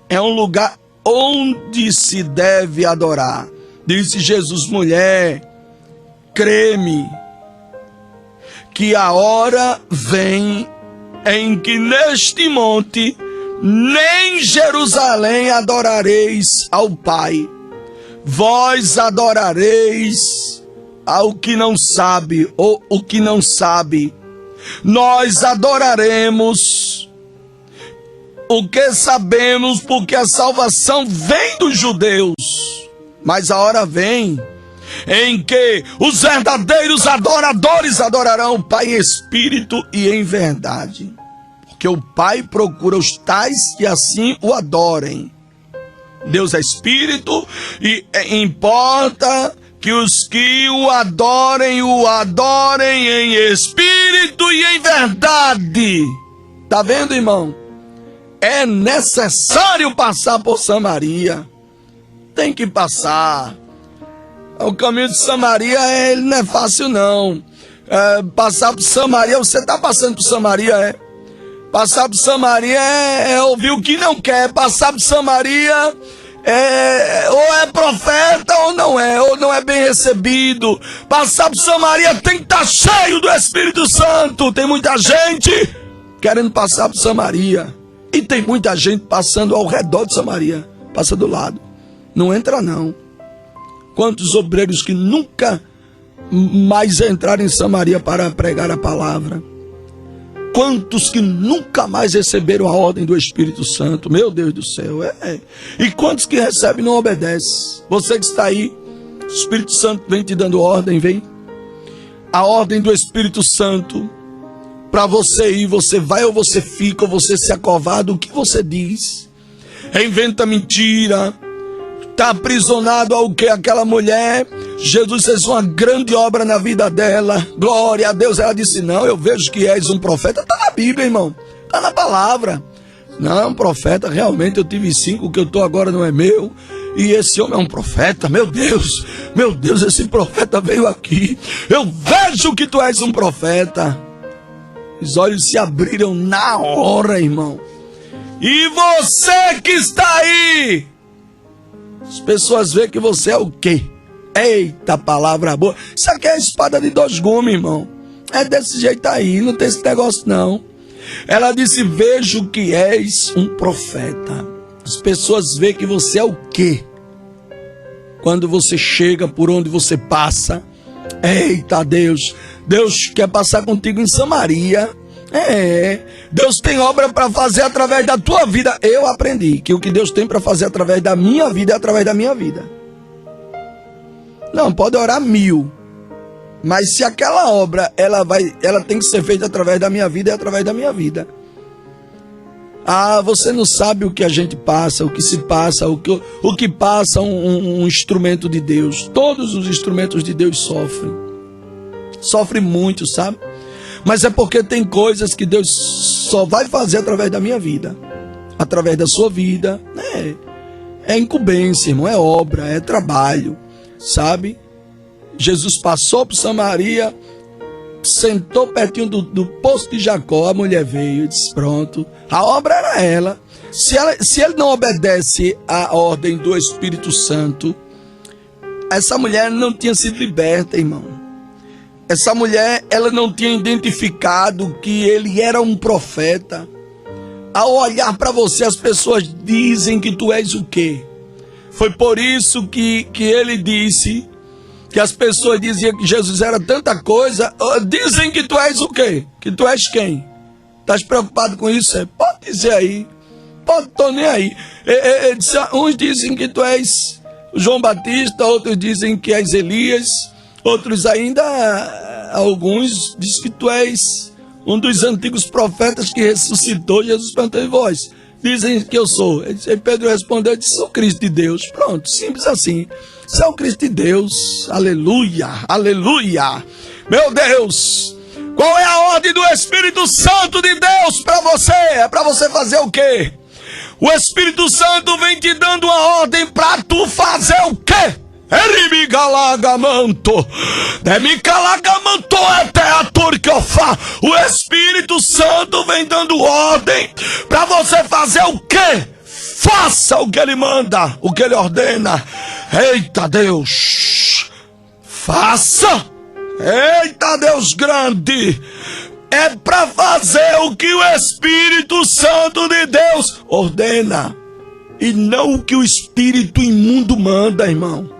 é um lugar onde se deve adorar. Disse Jesus, mulher, crê-me, que a hora vem em que neste monte nem Jerusalém adorareis ao Pai. Vós adorareis ao que não sabe, ou o que não sabe. Nós adoraremos o que sabemos, porque a salvação vem dos judeus. Mas a hora vem em que os verdadeiros adoradores adorarão o Pai em espírito e em verdade. Que o Pai procura os tais que assim o adorem. Deus é espírito e importa que os que o adorem em espírito e em verdade. Tá vendo, irmão? É necessário passar por Samaria. Tem que passar. O caminho de Samaria, ele não é fácil, não. Passar por Samaria, você está passando por Samaria, Passar por Samaria é ouvir o que não quer. Passar por Samaria ou é profeta ou não é bem recebido. Passar por Samaria tem que estar cheio do Espírito Santo. Tem muita gente querendo passar por Samaria. E tem muita gente passando ao redor de Samaria. Passa do lado. Não entra, não. Quantos obreiros que nunca mais entraram em Samaria para pregar a palavra. Quantos que nunca mais receberam a ordem do Espírito Santo. Meu Deus do céu. E quantos que recebem e não obedecem. Você que está aí, o Espírito Santo vem te dando ordem, vem. A ordem do Espírito Santo. Para você ir, você vai ou você fica, ou você se acovarda. O que você diz? Inventa mentira. Está aprisionado ao que aquela mulher. Jesus fez uma grande obra na vida dela. Glória a Deus. Ela disse, não, eu vejo que és um profeta. Está na Bíblia, irmão. Está na palavra. Não, profeta, realmente eu tive 5, o que eu estou agora não é meu. E esse homem é um profeta. Meu Deus, esse profeta veio aqui. Eu vejo que tu és um profeta. Os olhos se abriram na hora, irmão. E você que está aí, as pessoas veem que você é o quê? Eita, palavra boa. Isso aqui é a espada de 2 gumes, irmão. É desse jeito aí, não tem esse negócio não. Ela disse, vejo que és um profeta. As pessoas veem que você é o quê? Quando você chega, por onde você passa. Eita, Deus quer passar contigo em Samaria. Deus tem obra para fazer através da tua vida. Eu aprendi que o que Deus tem para fazer através da minha vida é através da minha vida. Não, pode orar 1000. Mas se aquela obra, ela tem que ser feita através da minha vida, é através da minha vida. Você não sabe o que a gente passa, o que se passa, o que passa um instrumento de Deus. Todos os instrumentos de Deus sofrem. Sofrem muito, sabe? Mas é porque tem coisas que Deus só vai fazer através da minha vida. Através da sua vida. É incumbência, irmão, é obra, é trabalho. Sabe? Jesus passou por Samaria, sentou pertinho do poço de Jacó, a mulher veio e disse, pronto, a obra era ela. Se ele não obedece à ordem do Espírito Santo, essa mulher não tinha sido liberta, irmão. Essa mulher, ela não tinha identificado que ele era um profeta. Ao olhar para você, as pessoas dizem que tu és o quê? Foi por isso que ele disse que as pessoas diziam que Jesus era tanta coisa. Dizem que tu és o quê? Que tu és quem? Estás preocupado com isso? Pode dizer aí. Tô nem aí. Uns dizem que tu és João Batista, outros dizem que és Elias. Outros ainda, alguns dizem que tu és um dos antigos profetas que ressuscitou. Jesus perguntou, e vós? Dizem que eu sou. Aí Pedro respondeu, disse, sou Cristo de Deus. Pronto, simples assim. Você é o Cristo de Deus. Aleluia, aleluia. Meu Deus, qual é a ordem do Espírito Santo de Deus para você? É para você fazer o quê? O Espírito Santo vem te dando uma ordem para tu fazer o quê? O Espírito Santo vem dando ordem para você fazer o quê? Faça o que ele manda, o que ele ordena. Eita Deus, faça. Eita Deus grande. É para fazer o que o Espírito Santo de Deus ordena e não o que o espírito imundo manda, irmão.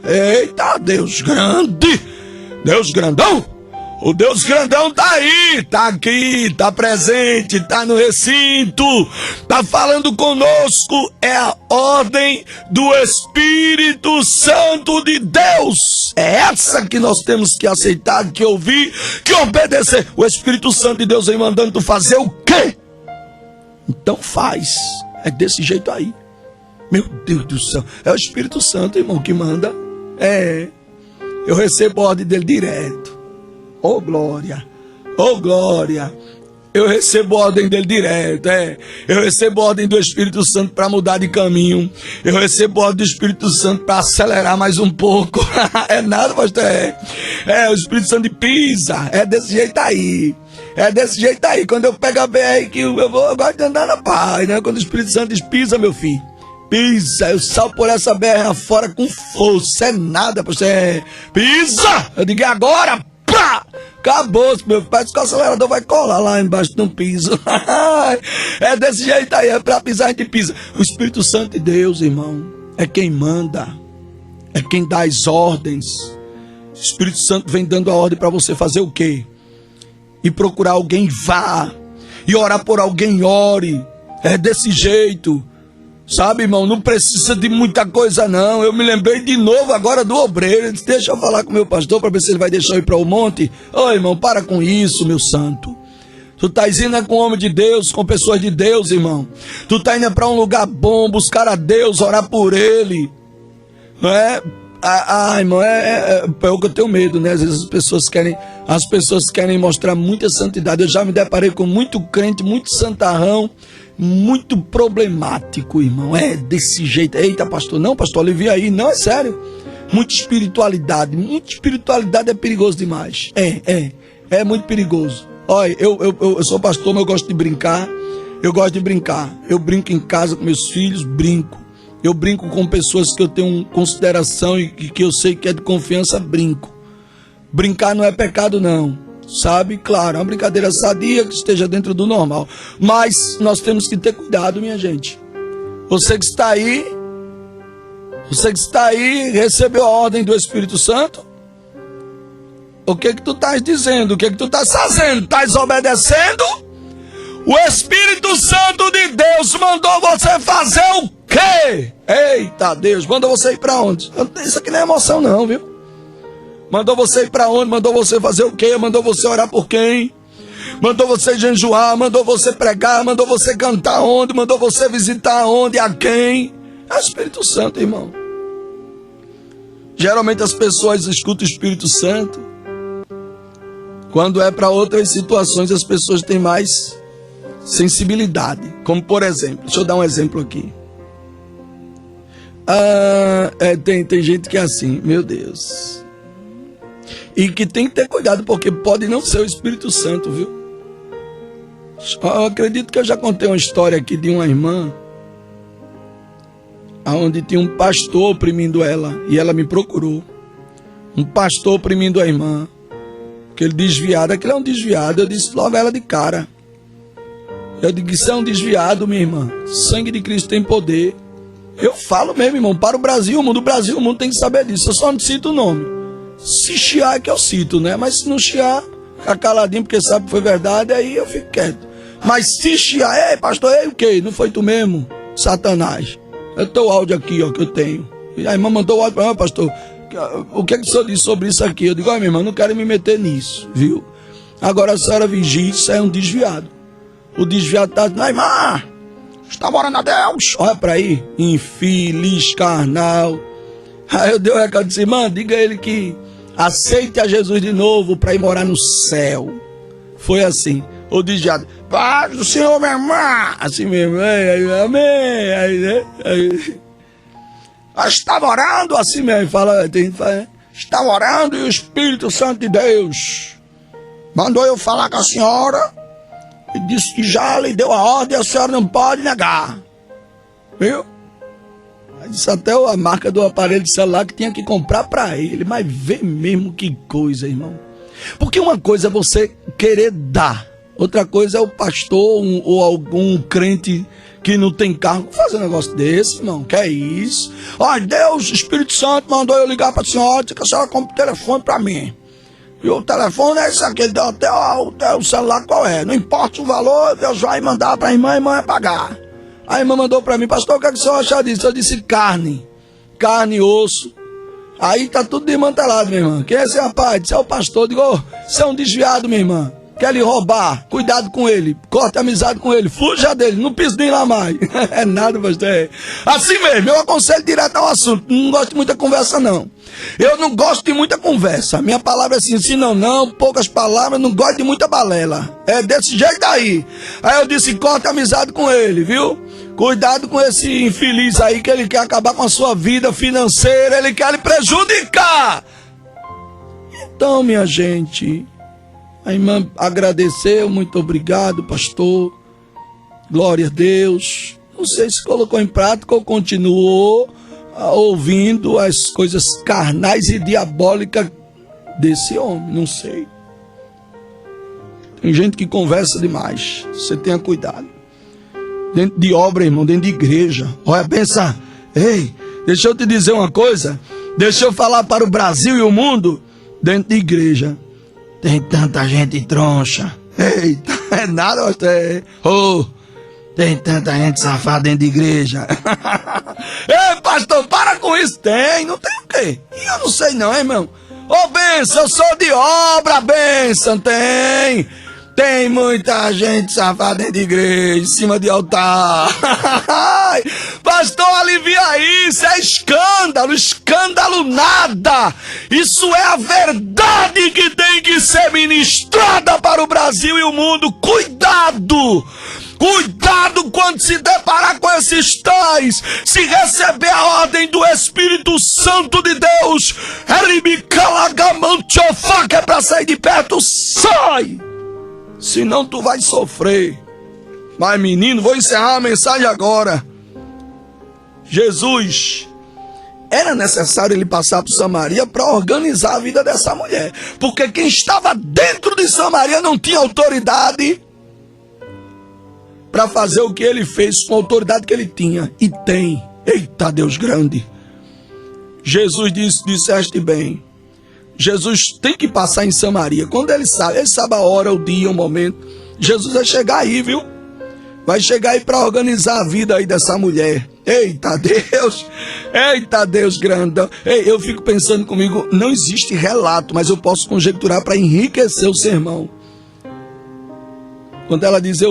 Eita, Deus grande, Deus grandão, o Deus grandão tá aí, tá aqui, tá presente, tá no recinto, tá falando conosco, é a ordem do Espírito Santo de Deus, é essa que nós temos que aceitar, que ouvir, que obedecer. O Espírito Santo de Deus vem mandando tu fazer o quê? Então faz, é desse jeito aí. Meu Deus do céu, é o Espírito Santo, irmão, que manda. Eu recebo a ordem dele direto. Oh glória, Eu recebo ordem dele direto, Eu recebo ordem do Espírito Santo para mudar de caminho. Eu recebo ordem do Espírito Santo para acelerar mais um pouco. É nada, pastor, o Espírito Santo de pisa. É desse jeito aí. Quando eu pego a BR que eu gosto de andar na paz, né? Quando o Espírito Santo diz pisa, meu filho. Pisa, eu salto por essa BR afora com força. É nada, pastor. Pisa! Eu digo agora, pá! Acabou, meu filho. Parece que o acelerador vai colar lá embaixo de um piso. É desse jeito aí, é pra pisar, a gente pisa. O Espírito Santo de Deus, irmão, é quem manda, é quem dá as ordens. O Espírito Santo vem dando a ordem para você fazer o quê? E procurar alguém, vá. E orar por alguém, ore. É desse jeito. Sabe, irmão, não precisa de muita coisa, não. Eu me lembrei de novo agora do obreiro. Ele disse, deixa eu falar com o meu pastor para ver se ele vai deixar eu ir para o monte. Ô, irmão, para com isso, meu santo. Tu tá indo com homem de Deus, com pessoas de Deus, irmão. Tu tá indo para um lugar bom, buscar a Deus, orar por Ele. Não é? Irmão, é o que eu tenho medo, né? Às vezes as pessoas querem mostrar muita santidade. Eu já me deparei com muito crente, muito santarrão, muito problemático, irmão. É desse jeito. Eita, pastor, não, pastor, alivia aí. Não, é sério. Muita espiritualidade é perigoso demais. É muito perigoso. Olha, eu sou pastor, mas eu gosto de brincar. Eu brinco em casa com meus filhos, brinco. Eu brinco com pessoas que eu tenho consideração e que eu sei que é de confiança, brinco. Brincar não é pecado, não. Sabe? Claro, é uma brincadeira sadia que esteja dentro do normal. Mas nós temos que ter cuidado, minha gente. Você que está aí, recebeu a ordem do Espírito Santo? O que tu estás dizendo? O que tu estás fazendo? Estás obedecendo? O Espírito Santo de Deus mandou você fazer o quê? Eita Deus, mandou você ir para onde? Isso aqui não é emoção não, viu? Mandou você ir para onde? Mandou você fazer o quê? Mandou você orar por quem? Mandou você jejuar? Mandou você pregar? Mandou você cantar onde? Mandou você visitar onde? A quem? É o Espírito Santo, irmão. Geralmente as pessoas escutam o Espírito Santo. Quando é para outras situações, as pessoas têm mais sensibilidade. Como por exemplo, deixa eu dar um exemplo aqui. Tem gente que é assim, meu Deus. E que tem que ter cuidado, porque pode não ser o Espírito Santo, viu? Eu acredito que eu já contei uma história aqui de uma irmã, onde tinha um pastor oprimindo ela, e ela me procurou. Um pastor oprimindo a irmã. Aquele desviado, aquele é um desviado. Eu disse logo a ela de cara. Eu digo, isso é um desviado, minha irmã. Sangue de Cristo tem poder. Eu falo mesmo, irmão, para o Brasil, o mundo tem que saber disso. Eu só não cito o nome. Se chiar é que eu cito, né? Mas se não chiar, ficar caladinho, porque sabe que foi verdade, aí eu fico quieto. Mas se chiar, pastor, o quê? Não foi tu mesmo? Satanás. É teu áudio aqui, ó, que eu tenho. E a irmã mandou o áudio para mim, pastor. O que é que o senhor disse sobre isso aqui? Eu digo, minha irmã, não quero me meter nisso, viu? Agora a senhora vigia, isso é um desviado. O desviado está dizendo, irmã, está morando a Deus. Olha para aí, infeliz, carnal. Aí eu dei o recado e disse, irmã, diga a ele que aceite a Jesus de novo para ir morar no céu. Foi assim, o desviado, paz do Senhor, minha irmã. Assim mesmo, amém. Estava orando assim mesmo, estava orando e o Espírito Santo de Deus mandou eu falar com a senhora e disse que já lhe deu a ordem e a senhora não pode negar, viu? Aí disse até a marca do aparelho de celular que tinha que comprar para ele, mas vê mesmo que coisa, irmão. Porque uma coisa é você querer dar, outra coisa é o pastor ou algum crente que não tem carro fazer um negócio desse, irmão. Que é isso? Olha, Deus, o Espírito Santo mandou eu ligar para a senhora, disse que a senhora compra o telefone para mim. E o telefone é esse aqui, ele deu até o celular qual é. Não importa o valor, Deus vai mandar para a irmã vai pagar. A irmã mandou para mim, pastor, o que é que o senhor acha disso? Eu disse carne, osso. Aí tá tudo desmantelado, minha irmã. Quem é esse rapaz? Disse, é o pastor. Eu digo, isso é um desviado, minha irmã. quer lhe roubar, cuidado com ele, corte amizade com ele, fuja dele, não pise nem lá mais. É nada, pastor. É assim mesmo, eu aconselho direto ao assunto, não gosto de muita conversa não. Eu não gosto de muita conversa, minha palavra é assim, sim, não, poucas palavras, não gosto de muita balela. É desse jeito aí. Aí eu disse, corte amizade com ele, viu? Cuidado com esse infeliz aí que ele quer acabar com a sua vida financeira, ele quer lhe prejudicar. Então, minha gente, a irmã agradeceu, muito obrigado, pastor, glória a Deus. Não sei se colocou em prática ou continuou ouvindo as coisas carnais e diabólicas desse homem, não sei. Tem gente que conversa demais, você tenha cuidado. Dentro de obra, irmão, dentro de igreja. Olha, pensa, ei, deixa eu te dizer uma coisa, deixa eu falar para o Brasil e o mundo. Dentro de igreja tem tanta gente troncha. Eita, é nada, você. Oh, tem tanta gente safada dentro de igreja. Ei, pastor, para com isso. Tem, não tem o quê? Eu não sei não, hein, irmão. Ô, bênção, eu sou de obra, bênção, tem. Tem muita gente safada dentro de igreja, em cima de altar. Pastor, alivia isso, é escândalo, escândalo nada. Isso é a verdade que tem que ser ministrada para o Brasil e o mundo. Cuidado! Cuidado quando se deparar com esses tais. Se receber a ordem do Espírito Santo de Deus, que é para sair de perto, sai! Senão tu vai sofrer. Mas menino, vou encerrar a mensagem agora. Jesus, era necessário ele passar por Samaria para organizar a vida dessa mulher. Porque quem estava dentro de Samaria não tinha autoridade para fazer o que ele fez com a autoridade que ele tinha. E tem. Eita, Deus grande. Jesus disseste bem. Jesus tem que passar em Samaria. Quando ele sabe a hora, o dia, o momento. Jesus vai chegar aí, viu? Vai chegar aí para organizar a vida aí dessa mulher. Eita Deus! Eita Deus grandão! Ei, eu fico pensando comigo, não existe relato, mas eu posso conjecturar para enriquecer o sermão. Quando ela disse,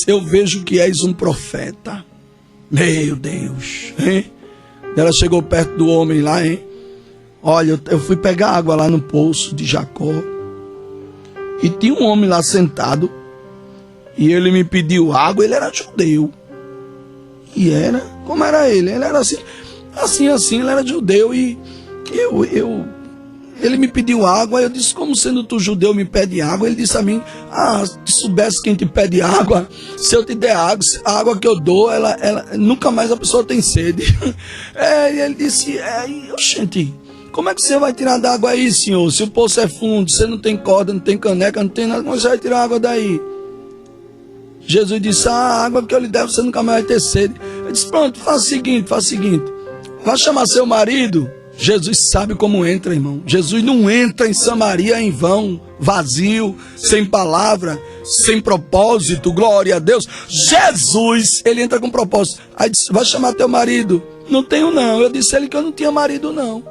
eu vejo que és um profeta. Meu Deus! Hein? Ela chegou perto do homem lá, hein? Olha, eu fui pegar água lá no poço de Jacó. E tinha um homem lá sentado. E ele me pediu água, ele era judeu. E era, como era ele? Ele era assim, ele era judeu. E ele me pediu água, eu disse, como sendo tu judeu me pede água? Ele disse a mim, se soubesse quem te pede água, se eu te der água, a água que eu dou, ela nunca mais a pessoa tem sede. E ele disse, oxente, como é que você vai tirar da água aí, senhor? Se o poço é fundo, você não tem corda, não tem caneca, não tem nada, como você vai tirar água daí? Jesus disse, a água que eu lhe der, você nunca mais vai ter sede. Eu disse, pronto, faz o seguinte, vai chamar seu marido. Jesus sabe como entra, irmão. Jesus não entra em Samaria em vão, vazio, sem palavra, sem propósito, glória a Deus. Jesus, ele entra com propósito. Aí disse, vai chamar teu marido. Não tenho não, eu disse a ele que eu não tinha marido não.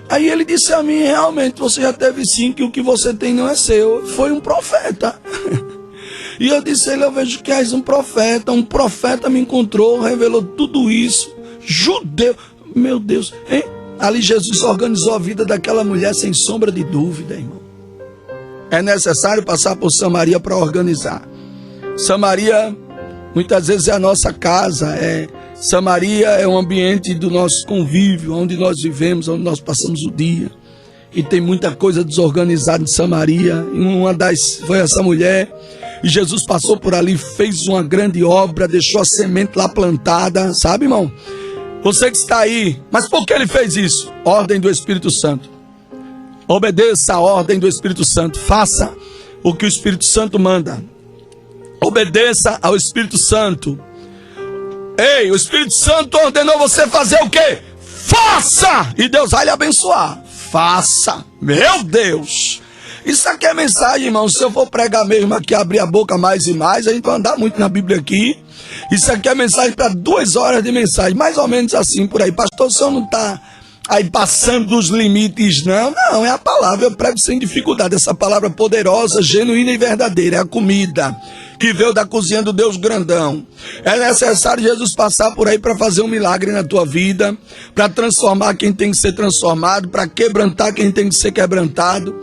Aí ele disse a mim, realmente, você já teve sim, que o que você tem não é seu. Foi um profeta. E eu disse a ele, eu vejo que és um profeta me encontrou, revelou tudo isso. Judeu, meu Deus, hein? Ali Jesus organizou a vida daquela mulher sem sombra de dúvida, irmão. É necessário passar por Samaria para organizar. Samaria, muitas vezes é a nossa casa, Samaria é um ambiente do nosso convívio, onde nós vivemos, onde nós passamos o dia. E tem muita coisa desorganizada em Samaria. E uma das foi essa mulher. E Jesus passou por ali, fez uma grande obra, deixou a semente lá plantada. Sabe, irmão? Você que está aí. Mas por que ele fez isso? Ordem do Espírito Santo. Obedeça a ordem do Espírito Santo. Faça o que o Espírito Santo manda. Obedeça ao Espírito Santo. Ei, o Espírito Santo ordenou você fazer o quê? Faça! E Deus vai lhe abençoar. Faça! Meu Deus! Isso aqui é mensagem, irmão. Se eu for pregar mesmo aqui, abrir a boca mais e mais, a gente vai andar muito na Bíblia aqui. Isso aqui é mensagem para 2 horas de mensagem, mais ou menos assim por aí. Pastor, o senhor não está aí passando dos limites, não, é a palavra, eu prego sem dificuldade, essa palavra poderosa, genuína e verdadeira, é a comida que veio da cozinha do Deus grandão. É necessário Jesus passar por aí para fazer um milagre na tua vida, para transformar quem tem que ser transformado, para quebrantar quem tem que ser quebrantado.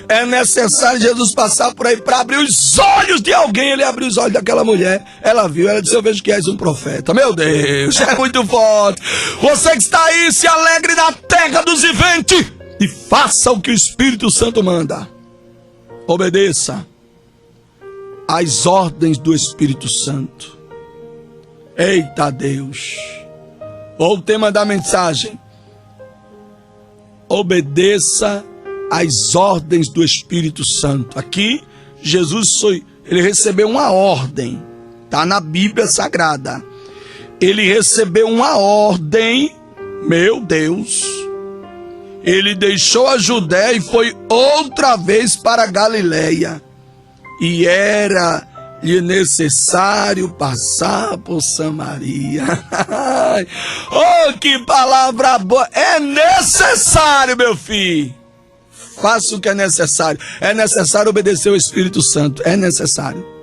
É necessário Jesus passar por aí para abrir os olhos de alguém. Ele abriu os olhos daquela mulher, ela viu, ela disse: eu vejo que és um profeta. Meu Deus, é muito forte. Você que está aí, se alegre na terra dos viventes e faça o que o Espírito Santo manda. Obedeça as ordens do Espírito Santo. Eita Deus! Ou o tema da mensagem: obedeça as ordens do Espírito Santo. Aqui, Jesus ele recebeu uma ordem, está na Bíblia Sagrada. Ele recebeu uma ordem, meu Deus. Ele deixou a Judéia e foi outra vez para a Galileia. E era-lhe necessário passar por Samaria. Oh, que palavra boa! É necessário, meu filho. Faça o que é necessário. É necessário obedecer ao Espírito Santo. É necessário.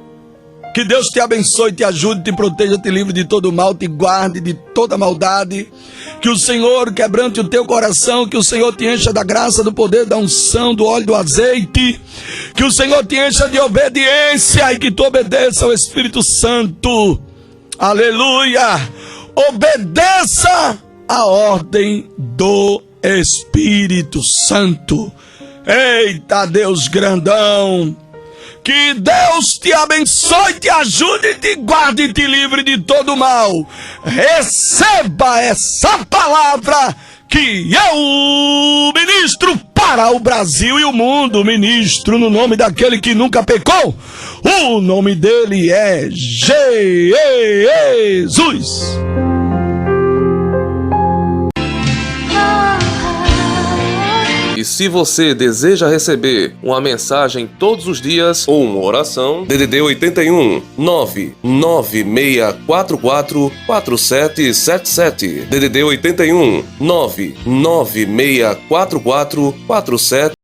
Que Deus te abençoe, te ajude, te proteja, te livre de todo mal, te guarde de toda maldade. Que o Senhor quebrante o teu coração, que o Senhor te encha da graça, do poder, da unção, do óleo, do azeite. Que o Senhor te encha de obediência e que tu obedeça ao Espírito Santo. Aleluia! Obedeça a ordem do Espírito Santo. Eita Deus grandão! Que Deus te abençoe, te ajude, te guarde e te livre de todo mal. Receba essa palavra que eu ministro para o Brasil e o mundo. Ministro no nome daquele que nunca pecou. O nome dele é Jesus. E se você deseja receber uma mensagem todos os dias ou uma oração, DDD 81 99644 4777. DDD 81 99644 4777.